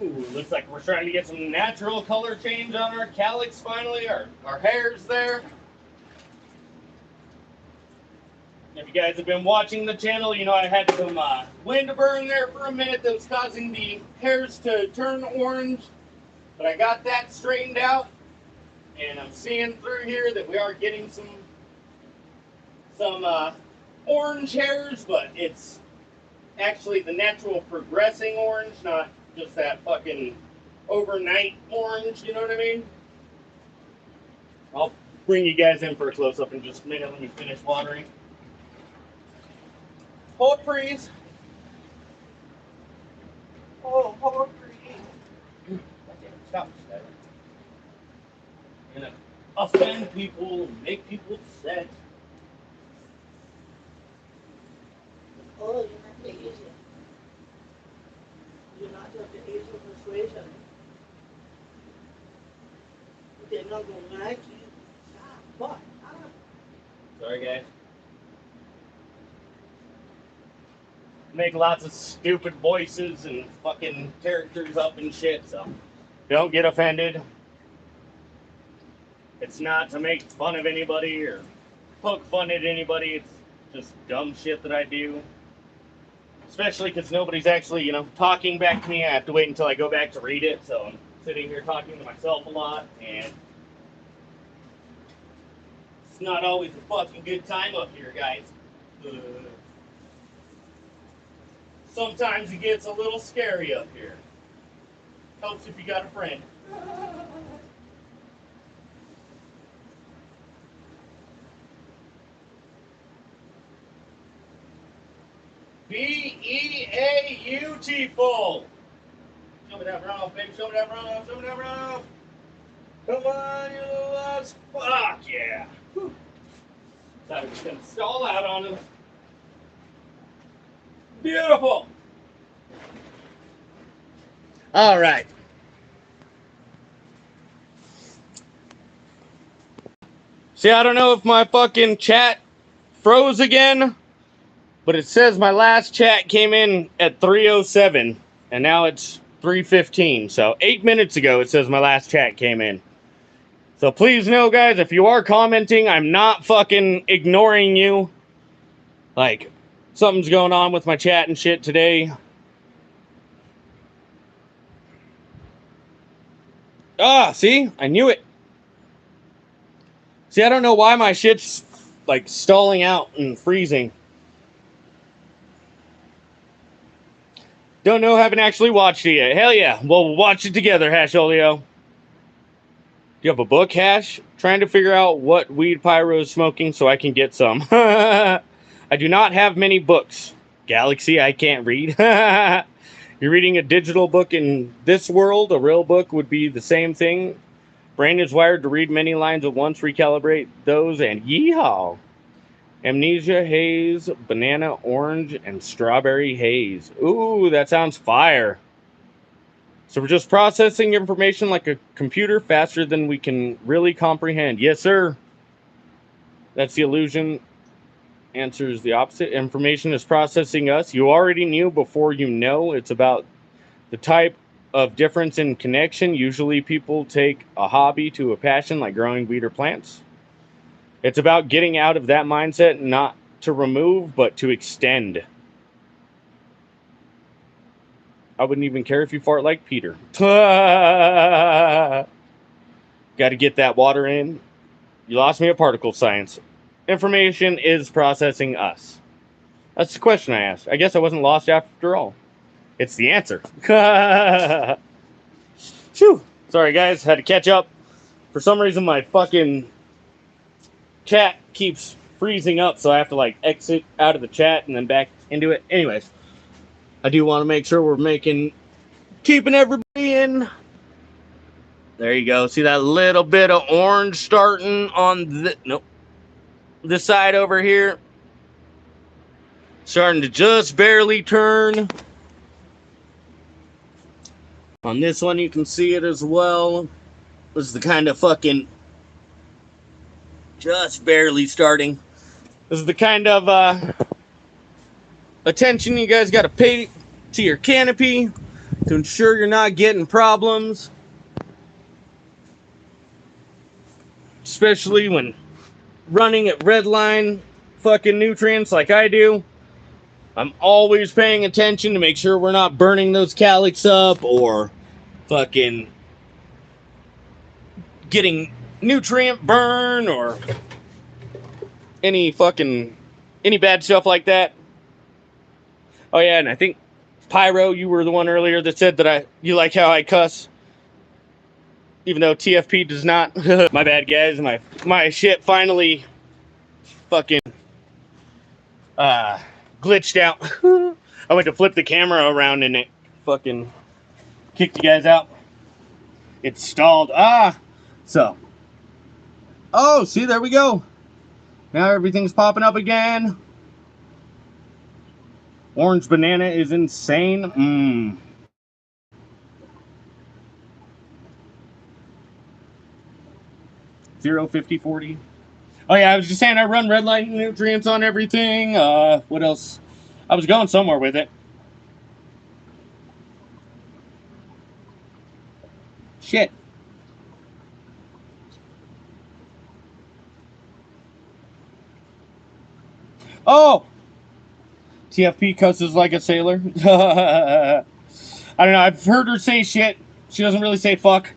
Ooh, looks like we're trying to get some natural color change on our calyx finally. Our hair's there. If you guys have been watching the channel, you know I had some wind burn there for a minute that was causing the hairs to turn orange. But I got that straightened out. And I'm seeing through here that we are getting some orange hairs, but it's actually the natural progressing orange, not just that fucking overnight orange, you know what I mean? I'll bring you guys in for a close-up in just a minute. Let me finish watering. Hold freeze. Oh, hold freeze. Stop. Gonna offend people and make people upset. Oh, Sorry, guys. Make lots of stupid voices and fucking characters up and shit, so don't get offended. It's not to make fun of anybody or poke fun at anybody. It's just dumb shit that I do. Especially because nobody's actually, you know, talking back to me. I have to wait until I go back to read it, so I'm sitting here talking to myself a lot, and it's not always a fucking good time up here, guys. Sometimes it gets a little scary up here. Helps if you got a friend. Beautiful. Show me that runoff, baby. Show me that runoff. Show me that runoff. Come on, you little loves. Fuck yeah. Whew. Thought I was going to stall out on him. Beautiful. All right. See, I don't know if my fucking chat froze again, but it says my last chat came in at 3:07, and now it's 3:15. So 8 minutes ago, it says my last chat came in. So please know, guys, if you are commenting, I'm not fucking ignoring you. Like, something's going on with my chat and shit today. Ah, see? I knew it. See, I don't know why my shit's, like, stalling out and freezing. Don't know, haven't actually watched it yet. Hell yeah, we'll watch it together, Hasholio. Do you have a book, Hash? Trying to figure out what weed Pyro is smoking so I can get some. I do not have many books. Galaxy, I can't read. You're reading a digital book in this world. A real book would be the same thing. Brain is wired to read many lines at once, recalibrate those, and yeehaw. Amnesia haze, banana orange, and strawberry haze. Ooh, that sounds fire. So we're just processing information like a computer faster than we can really comprehend. Yes, sir. That's the illusion. Answers the opposite. Information is processing us. You already knew before you know. It's about the type of difference in connection. Usually people take a hobby to a passion like growing weed or plants. It's about getting out of that mindset, not to remove, but to extend. I wouldn't even care if you fart like Peter. Got to get that water in. You lost me at particle science. Information is processing us. That's the question I asked. I guess I wasn't lost after all. It's the answer. Phew. Sorry, guys. Had to catch up. For some reason, my fucking chat keeps freezing up, so I have to, like, exit out of the chat and then back into it. Anyways, I do want to make sure we're keeping everybody in. There you go. See that little bit of orange starting on this side over here? Starting to just barely turn. On this one, you can see it as well. This is the kind of fucking just barely starting. This is the kind of attention you guys got to pay to your canopy to ensure you're not getting problems. Especially when running at redline fucking nutrients like I do. I'm always paying attention to make sure we're not burning those calyx up or fucking getting nutrient burn or any bad stuff like that. Oh yeah, and I think Pyro, you were the one earlier that said that you like how I cuss, even though TFP does not. My bad, guys. My shit finally fucking glitched out. I went to flip the camera around and it fucking kicked you guys out. It stalled. So. Oh, see, there we go. Now everything's popping up again. Orange banana is insane. 0, 50, 40. Oh yeah, I was just saying I run red light nutrients on everything. What else? I was going somewhere with it. Shit. Oh! TFP cusses like a sailor. I don't know. I've heard her say shit. She doesn't really say fuck.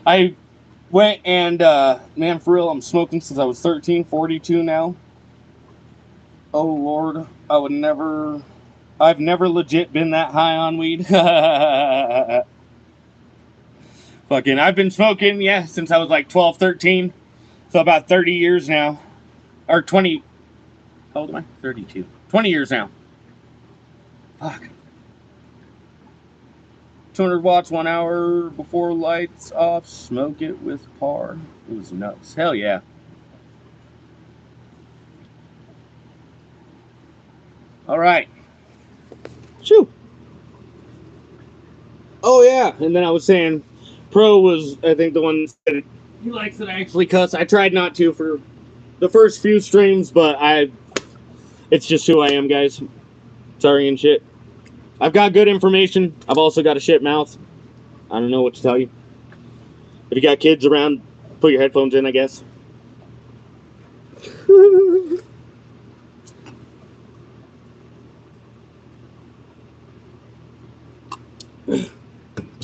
I went and, man, for real, I'm smoking since I was 13, 42 now. Oh, Lord. I've never legit been that high on weed. Fucking, I've been smoking, yeah, since I was like 12, 13. So about 30 years now. Or 20. How old am I? 32. 20 years now. Fuck. 200 watts, 1 hour before lights off. Smoke it with par. It was nuts. Hell yeah. All right. Shoo. Oh yeah. And then I was saying, Pro was, I think, the one that said he likes that I actually cuss. I tried not to for the first few streams, but it's just who I am, guys. Sorry and shit. I've got good information. I've also got a shit mouth. I don't know what to tell you. If you got kids around, put your headphones in, I guess.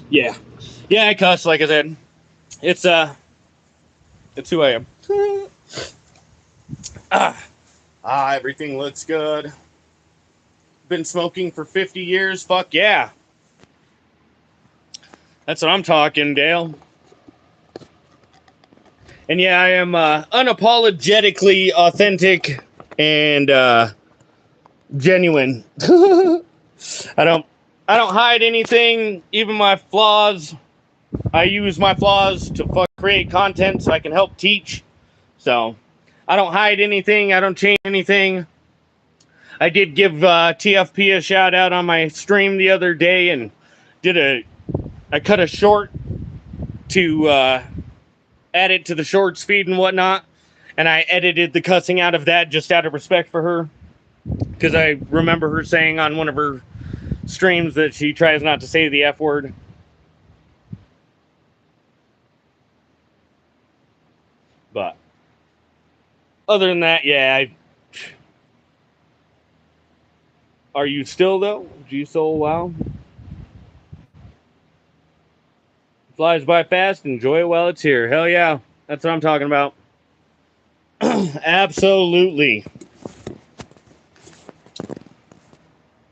Yeah. Yeah, I cuss, like I said. It's who I am. Everything looks good. Been smoking for 50 years. Fuck yeah. That's what I'm talking, Dale. And yeah, I am unapologetically authentic and genuine. I don't hide anything, even my flaws. I use my flaws to create content so I can help teach. So I don't hide anything. I don't change anything. I did give TFP a shout out on my stream the other day and I cut a short to add it to the shorts feed and whatnot. And I edited the cussing out of that just out of respect for her. Because I remember her saying on one of her streams that she tries not to say the F word. But other than that, yeah. Are you still, though? Do you still allow? Flies by fast. Enjoy it while it's here. Hell yeah. That's what I'm talking about. Absolutely.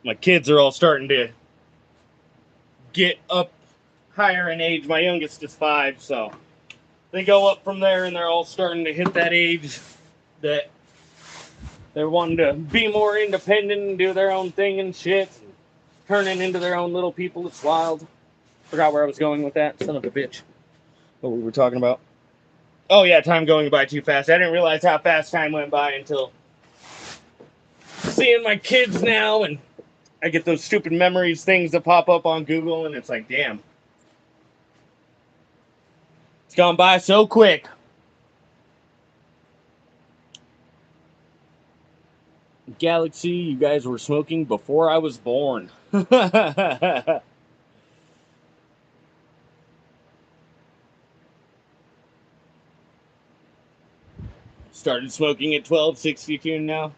My kids are all starting to get up higher in age. My youngest is 5, so they go up from there and they're all starting to hit that age that they're wanting to be more independent and do their own thing and shit. And turning into their own little people. It's wild. Forgot where I was going with that. Son of a bitch. What we were talking about. Oh yeah, time going by too fast. I didn't realize how fast time went by until seeing my kids now, and I get those stupid memories things that pop up on Google, and it's like, damn. It's gone by so quick. Galaxy, you guys were smoking before I was born. Started smoking at 12, 62 now.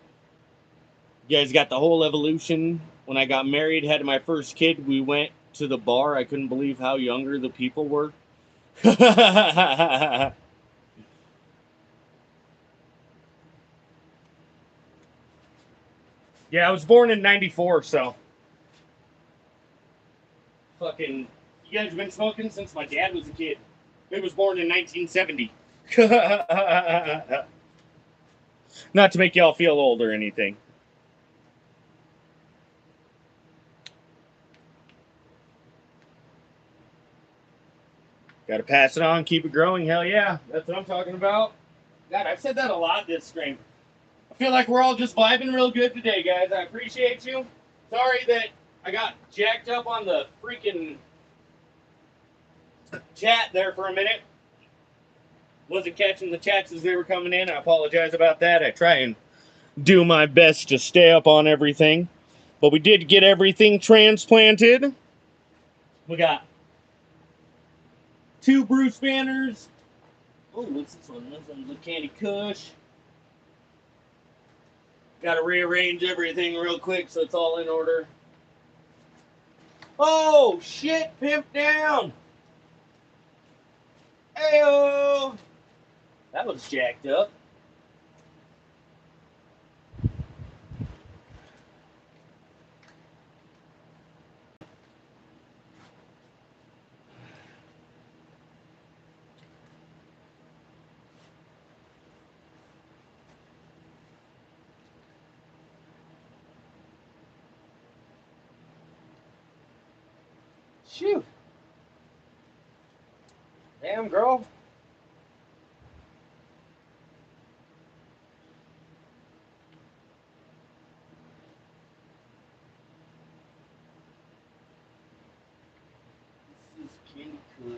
You guys got the whole evolution. When I got married, had my first kid, we went to the bar. I couldn't believe how younger the people were. Yeah, I was born in 94, so. Fucking, you guys have been smoking since my dad was a kid. He was born in 1970. Not to make y'all feel old or anything. Gotta pass it on, keep it growing. Hell yeah, that's what I'm talking about. God, I've said that a lot this stream. I feel like we're all just vibing real good today, guys. I appreciate you. Sorry that I got jacked up on the freaking chat there for a minute. Wasn't catching the chats as they were coming in. I apologize about that. I try and do my best to stay up on everything. But we did get everything transplanted. We got 2 Bruce banners. Oh, what's this one? This one's a Candy Kush. Got to rearrange everything real quick so it's all in order. Oh, shit, pimp down. Ayo. That was jacked up. Shoot. Damn, girl. This is Candy Kush.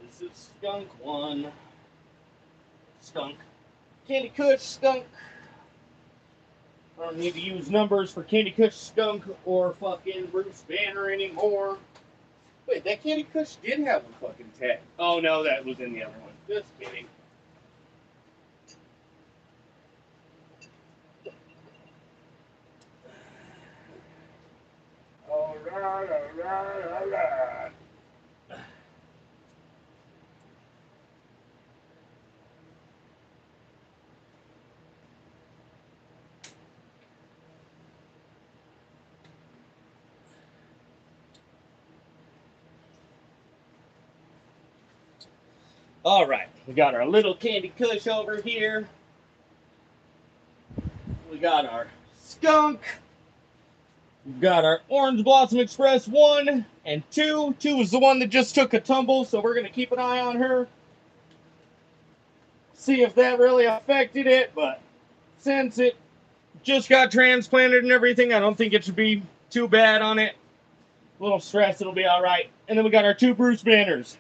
This is Skunk 1. Skunk. Candy Kush, Skunk. I don't need to use numbers for Candy Kush, Skunk, or fucking Bruce Banner anymore. Wait, that Candy Kush did have a fucking tag. Oh no, that was in the other one. Just kidding. Alright. Alright, we got our little Candy Kush over here. We got our Skunk. We've got our Orange Blossom Express 1 and 2. 2 is the one that just took a tumble, so we're going to keep an eye on her. See if that really affected it, but since it just got transplanted and everything, I don't think it should be too bad on it. A little stress, it'll be alright. And then we got our 2 Bruce banners.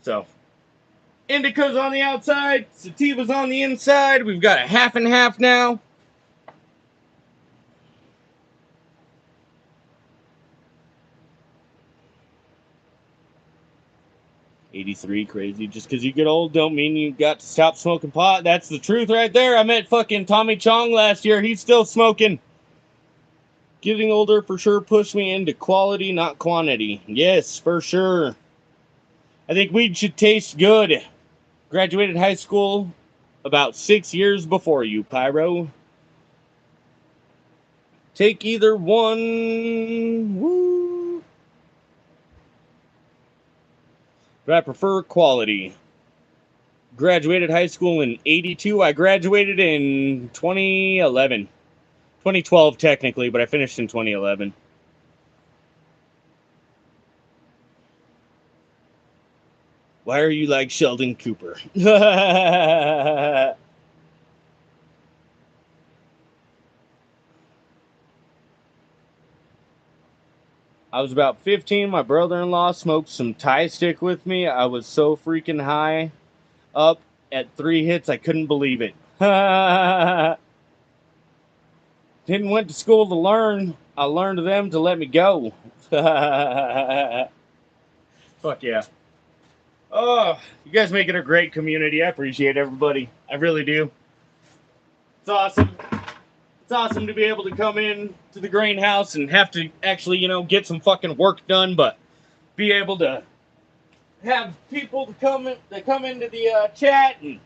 So, Indica's on the outside, Sativa's on the inside. We've got a half and half now. '83 crazy. Just because you get old don't mean you got to stop smoking pot. That's the truth right there. I met fucking Tommy Chong last year. He's still smoking. Getting older for sure pushed me into quality, not quantity. Yes, for sure. I think weed should taste good. Graduated high school about 6 years before you, Pyro. Take either one. Woo. But I prefer quality. Graduated high school in '82. I graduated in 2011. 2012 technically, but I finished in 2011. Why are you like Sheldon Cooper? I was about 15. My brother-in-law smoked some Thai stick with me. I was so freaking high up at 3 hits, I couldn't believe it. Didn't went to school to learn. I learned them to let me go. Fuck yeah. Oh, you guys make it a great community. I appreciate everybody. I really do. It's awesome. It's awesome to be able to come in to the greenhouse and have to actually, get some fucking work done, but be able to have people to come into the chat and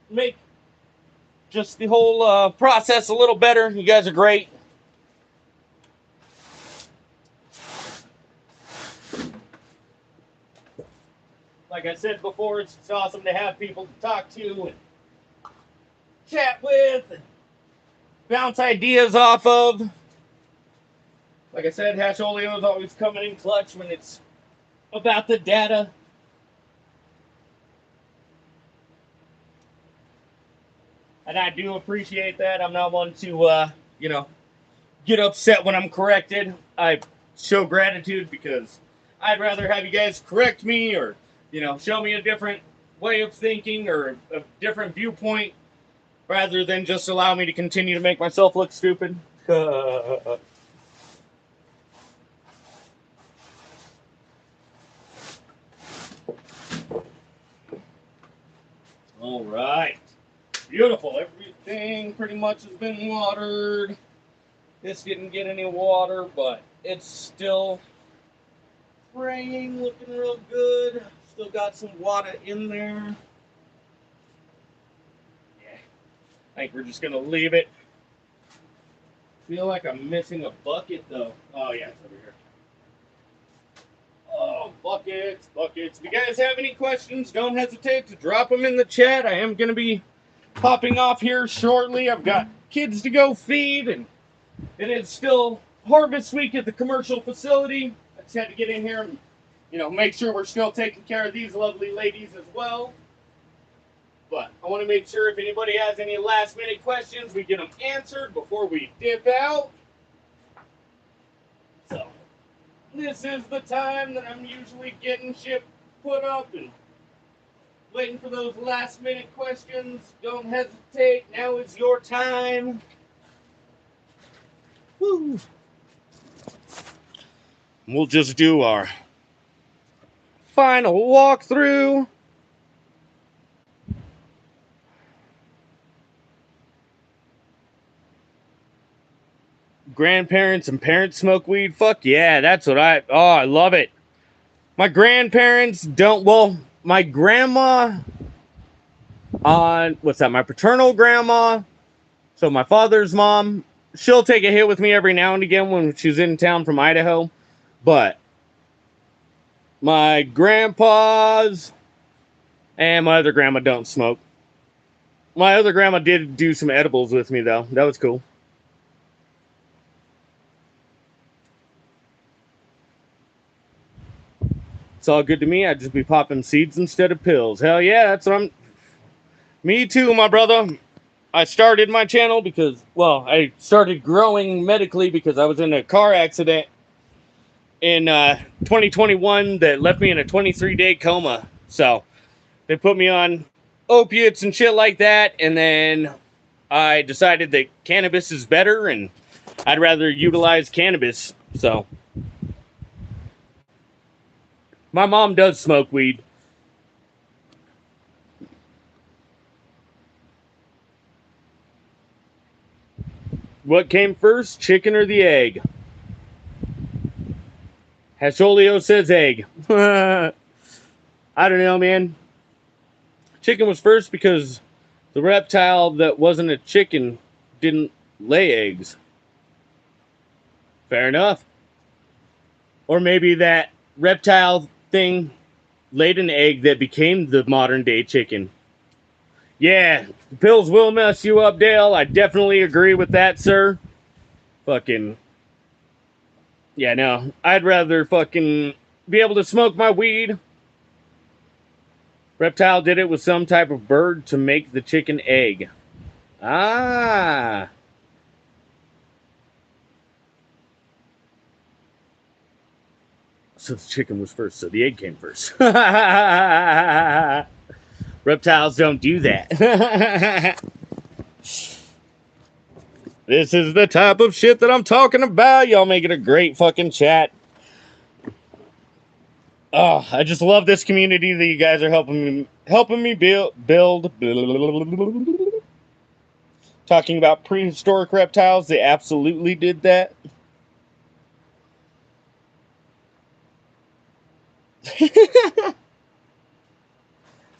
make just the whole process a little better. You guys are great. Like I said before, it's awesome to have people to talk to and chat with and bounce ideas off of. Like I said, Hasholio is always coming in clutch when it's about the data. And I do appreciate that. I'm not one to, get upset when I'm corrected. I show gratitude, because I'd rather have you guys correct me or, you know, show me a different way of thinking or a different viewpoint rather than just allow me to continue to make myself look stupid. All right. Beautiful. Everything pretty much has been watered. This didn't get any water, but it's still spraying, looking real good. Still got some water in there. Yeah. I think we're just going to leave it. Feel like I'm missing a bucket, though. Oh, yeah, it's over here. Oh, buckets, buckets. If you guys have any questions, don't hesitate to drop them in the chat. I am going to be popping off here shortly. I've got kids to go feed, and it is still harvest week at the commercial facility. I just had to get in here and, you know, make sure we're still taking care of these lovely ladies as well. But I want to make sure if anybody has any last minute questions, we get them answered before we dip out. So this is the time that I'm usually getting shit put up and waiting for those last minute questions. Don't hesitate. Now is your time. Woo. We'll just do our final walkthrough. Grandparents and parents smoke weed? Fuck yeah, that's what I love it. My grandparents don't, well, my grandma my paternal grandma, so my father's mom, she'll take a hit with me every now and again when she's in town from Idaho. But my grandpas and my other grandma don't smoke. My other grandma did do some edibles with me, though. That was cool. It's all good to me. I'd just be popping seeds instead of pills. Hell yeah, that's what I'm... Me too, my brother. I started my channel because, well, I started growing medically because I was in a car accident in 2021 that left me in a 23-day coma. So they put me on opiates and shit like that, and then I decided that cannabis is better and I'd rather utilize cannabis. So my mom does smoke weed. What came first, chicken or the egg? Hasholio says egg. I don't know, man. Chicken was first because the reptile that wasn't a chicken didn't lay eggs. Fair enough. Or maybe that reptile thing laid an egg that became the modern day chicken. Yeah, the pills will mess you up, Dale. I definitely agree with that, sir. Fucking... Yeah, no. I'd rather fucking be able to smoke my weed. Reptile did it with some type of bird to make the chicken egg. Ah. So the chicken was first, so the egg came first. Reptiles don't do that. This is the type of shit that I'm talking about. Y'all make it a great fucking chat. Oh, I just love this community that you guys are helping me build. Talking about prehistoric reptiles, they absolutely did that.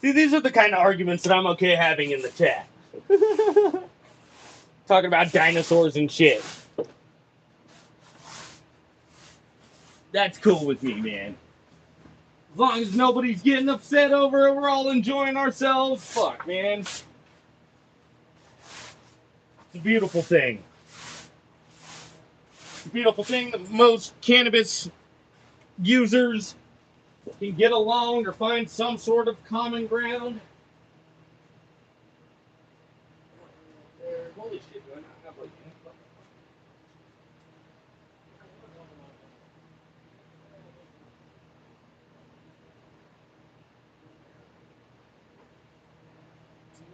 See, these are the kind of arguments that I'm okay having in the chat. Talking about dinosaurs and shit. That's cool with me, man. As long as nobody's getting upset over it, we're all enjoying ourselves. Fuck, man. It's a beautiful thing. It's a beautiful thing that most cannabis users can get along or find some sort of common ground. Holy shit, do I not have like...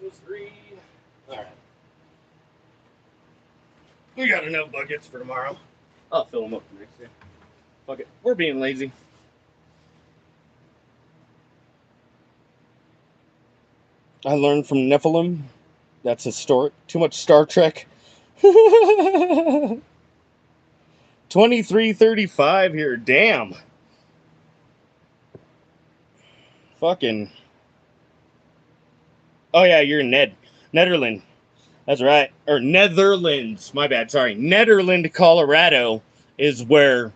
Those 3. All right. We got enough buckets for tomorrow. I'll fill them up the next day. Fuck it. We're being lazy. I learned from Nephilim. That's historic. Too much Star Trek. 23:35 here. Damn. Fucking. Oh, yeah, you're Netherlands. That's right. Or Netherlands. My bad. Sorry. Netherlands, Colorado is where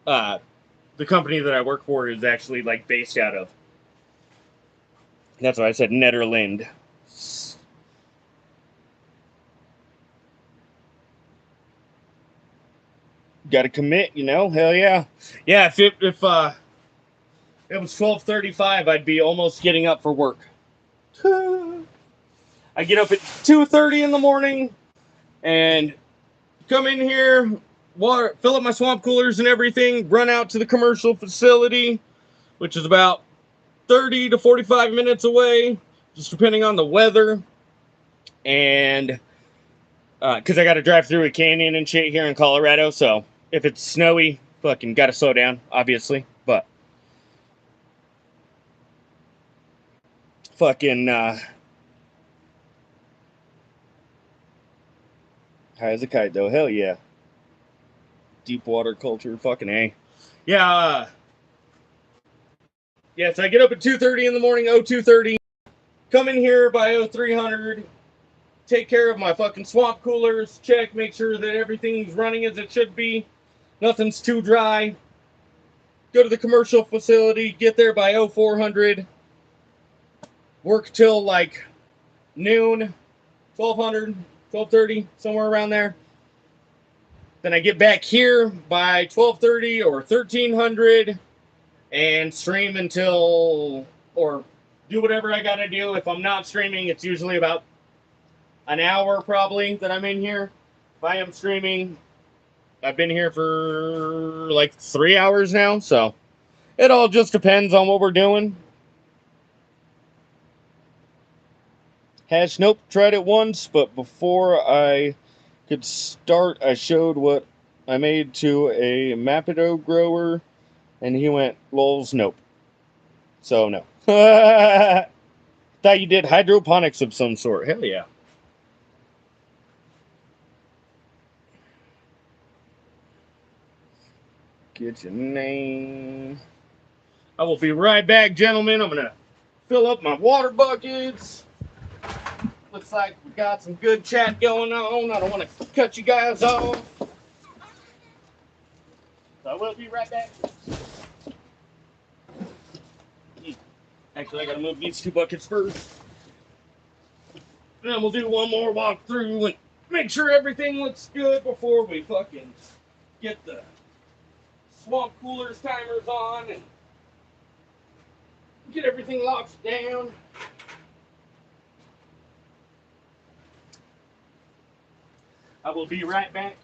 the company that I work for is actually like based out of. That's why I said Netherlands. Got to commit, you know? Hell yeah. Yeah, if it was 12:35, I'd be almost getting up for work. I get up at 2:30 in the morning and come in here, fill up my swamp coolers and everything, run out to the commercial facility, which is about 30 to 45 minutes away, just depending on the weather. And because I got to drive through a canyon and shit here in Colorado, so if it's snowy, fucking got to slow down, obviously. But fucking high as a kite, though. Hell yeah. Deep water culture, fucking A. Yeah. Yeah, so I get up at 2:30 in the morning, 02:30. Come in here by 0300. Take care of my fucking swamp coolers. Check, make sure that everything's running as it should be. Nothing's too dry. Go to the commercial facility. Get there by 0400. Work till like noon, 1200, 12:30, somewhere around there. Then I get back here by 12:30 or 1300 and stream until, or do whatever I gotta do. If I'm not streaming, it's usually about an hour probably that I'm in here. If I am streaming, I've been here for like 3 hours now, so it all just depends on what we're doing. Nope, tried it once, but before I could start, I showed what I made to a Mapido grower, and he went, lols, nope. So, no. Thought you did hydroponics of some sort. Hell yeah. Get your name. I will be right back, gentlemen. I'm going to fill up my water buckets. Looks like we got some good chat going on. I don't want to cut you guys off. So I will be right back. Actually, I got to move these 2 buckets first. Then we'll do one more walkthrough and make sure everything looks good before we fucking get the swamp coolers timers on and get everything locked down. I will be right back.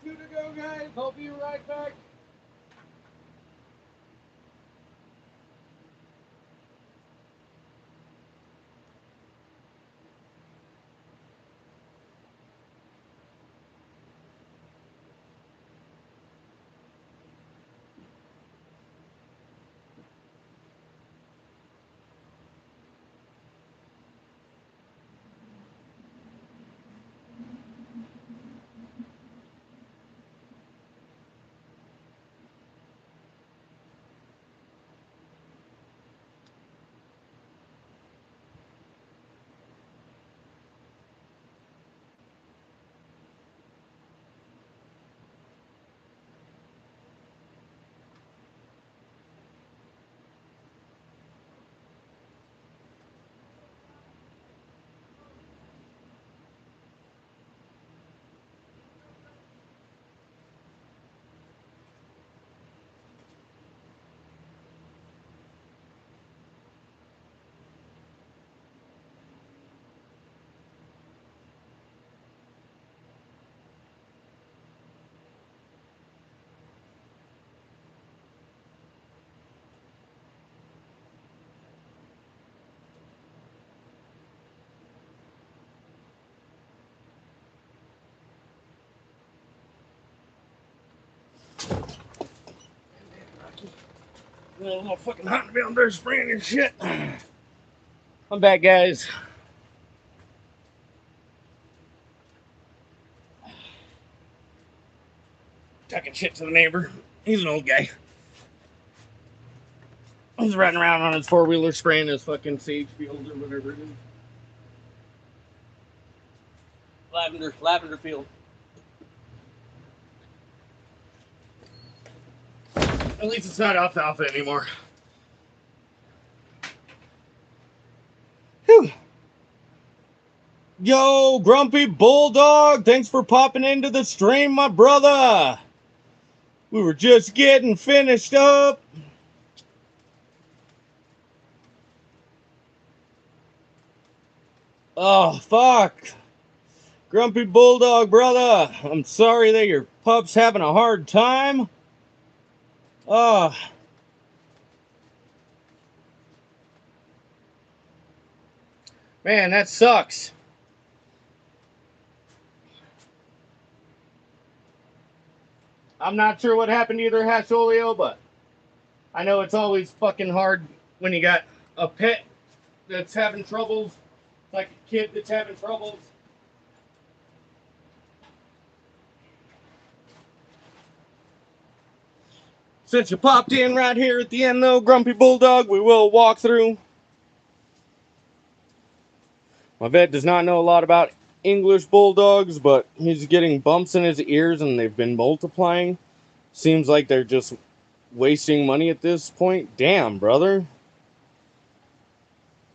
good to go, guys. I'll be right back. A little fucking hot to be on there spraying and shit. I'm back, guys. Talking shit to the neighbor. He's an old guy. He's riding around on his four-wheeler spraying his fucking sage field or whatever it is. Lavender field. At least it's not alfalfa anymore. Whew. Yo, Grumpy Bulldog, thanks for popping into the stream, my brother. We were just getting finished up. Oh, fuck. Grumpy Bulldog, brother, I'm sorry that your pup's having a hard time. Oh. Man, that sucks. I'm not sure what happened to either Hasholio, but I know it's always fucking hard when you got a pet that's having troubles, like a kid that's having troubles. Since you popped in right here at the end, though, Grumpy Bulldog, we will walk through. My vet does not know a lot about English bulldogs, but he's getting bumps in his ears and they've been multiplying. Seems like they're just wasting money at this point. Damn, brother.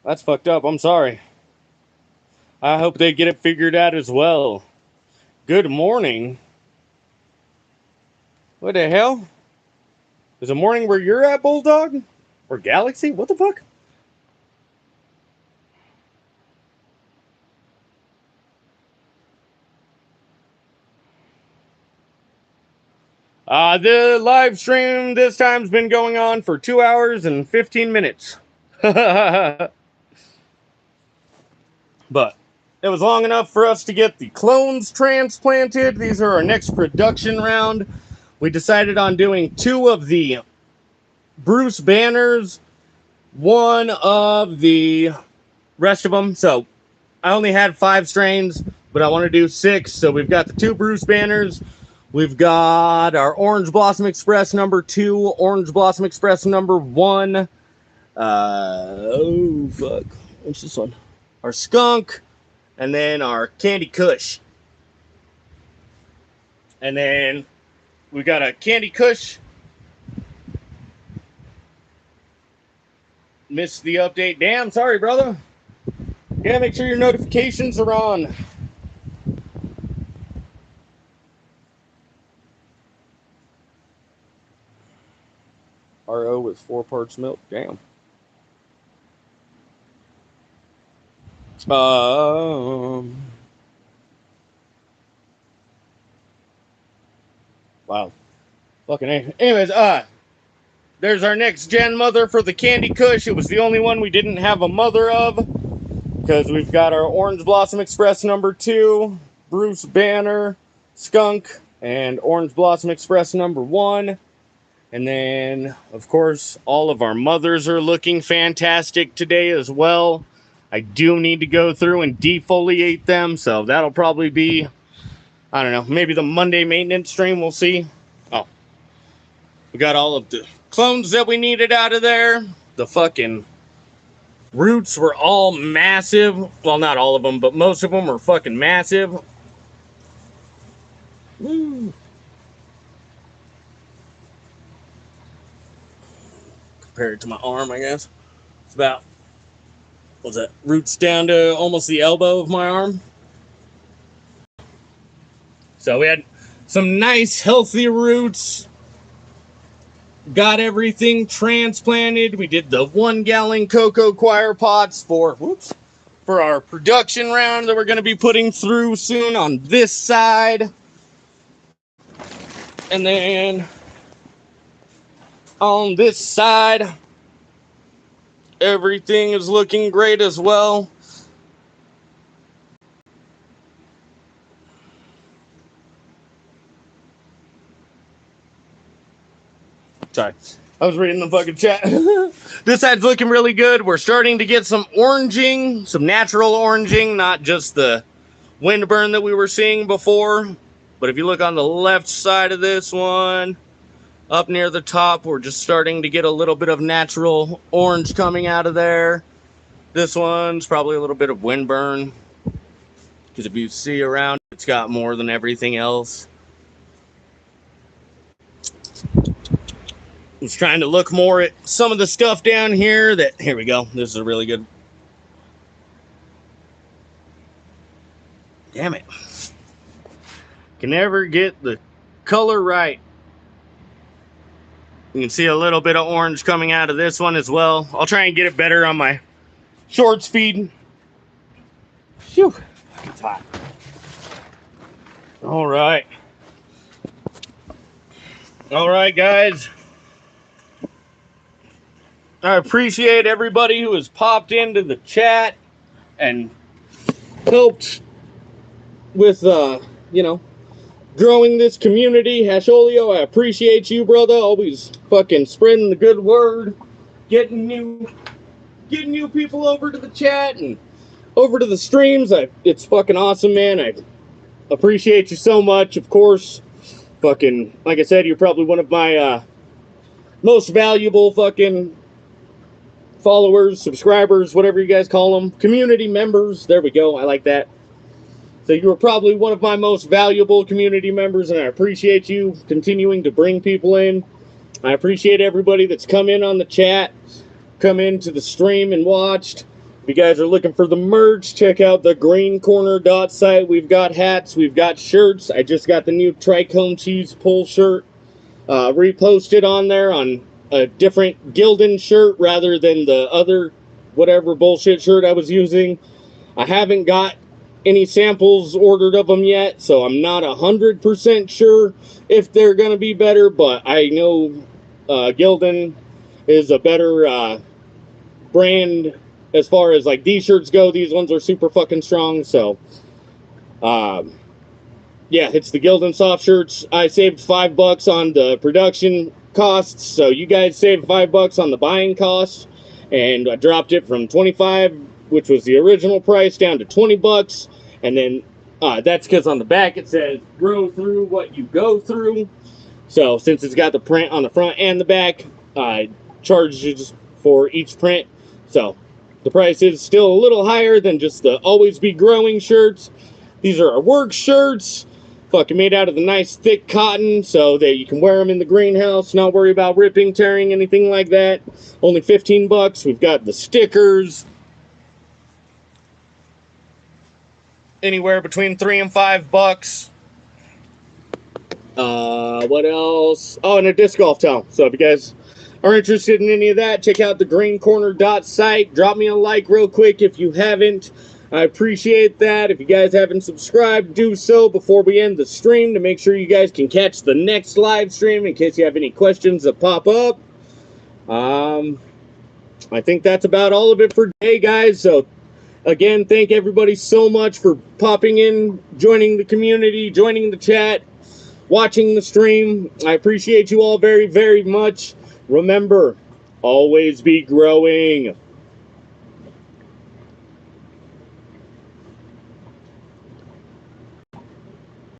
That's fucked up. I'm sorry. I hope they get it figured out as well. Good morning. What the hell? Is it morning where you're at, Bulldog? Or Galaxy? What the fuck? The live stream this time's been going on for 2 hours and 15 minutes. But it was long enough for us to get the clones transplanted. These are our next production round. We decided on doing 2 of the Bruce Banners, 1 of the rest of them. So I only had 5 strains, but I want to do 6. So we've got the 2 Bruce Banners. We've got our Orange Blossom Express number 2, Orange Blossom Express number 1. Oh, fuck. What's this one? Our Skunk, and then our Candy Kush. And then we got a Candy Kush. Missed the update. Damn, sorry, brother. Yeah, make sure your notifications are on. RO with 4 parts milk. Damn. Wow. Fucking A. Anyways, there's our next gen mother for the Candy Kush. It was the only one we didn't have a mother of, because we've got our Orange Blossom Express number 2, Bruce Banner, Skunk, and Orange Blossom Express number 1. And then, of course, all of our mothers are looking fantastic today as well. I do need to go through and defoliate them, so that'll probably be, I don't know, maybe the Monday maintenance stream, we'll see. Oh, we got all of the clones that we needed out of there. The fucking roots were all massive. Well, not all of them, but most of them were fucking massive. Woo. Compared to my arm, I guess. It's about, what's that, roots down to almost the elbow of my arm. So we had some nice, healthy roots. Got everything transplanted. We did the 1-gallon coco coir pots for our production round that we're going to be putting through soon on this side. And then on this side, everything is looking great as well. Sorry, I was reading the fucking chat. This side's looking really good. We're starting to get some oranging, some natural oranging, not just the wind burn that we were seeing before. But if you look on the left side of this one, up near the top, we're just starting to get a little bit of natural orange coming out of there. This one's probably a little bit of wind burn, because if you see around, it's got more than everything else. I was trying to look more at some of the stuff down here that, here we go. This is a really good. Damn it. Can never get the color right. You can see a little bit of orange coming out of this one as well. I'll try and get it better on my short speed. Phew, it's hot. All right. All right, guys. I appreciate everybody who has popped into the chat and helped with, growing this community. Hasholio, I appreciate you, brother. Always fucking spreading the good word, getting new people over to the chat and over to the streams. It's fucking awesome, man. I appreciate you so much. Of course, fucking, like I said, you're probably one of my most valuable fucking followers, subscribers, whatever you guys call them, community members. There we go. I like that. So you are probably one of my most valuable community members, and I appreciate you continuing to bring people in. I appreciate everybody that's come in on the chat, come into the stream and watched. If you guys are looking for the merch, check out the greencorner.site. We've got hats, we've got shirts. I just got the new trichome cheese pull shirt reposted on there on a different Gildan shirt rather than the other whatever bullshit shirt I was using. I haven't got any samples ordered of them yet, so I'm not 100% sure if they're going to be better, but I know Gildan is a better brand as far as like these shirts go. These ones are super fucking strong, so yeah, it's the Gildan soft shirts. I saved $5 on the production costs, so you guys saved $5 on the buying costs, and I dropped it from $25, which was the original price, down to $20. And then that's because on the back it says grow through what you go through. So since it's got the print on the front and the back, charges for each print. So the price is still a little higher than just the always be growing shirts. These are our work shirts, fucking made out of the nice thick cotton, so that you can wear them in the greenhouse, not worry about ripping, tearing, anything like that. Only $15. We've got the stickers, anywhere between $3 and $5. What else? Oh, and a disc golf towel. So if you guys are interested in any of that, check out the greencorner.site. Drop me a like real quick if you haven't. I appreciate that. If you guys haven't subscribed, do so before we end the stream to make sure you guys can catch the next live stream in case you have any questions that pop up. I think that's about all of it for today, guys. So, again, thank everybody so much for popping in, joining the community, joining the chat, watching the stream. I appreciate you all very, very much. Remember, always be growing.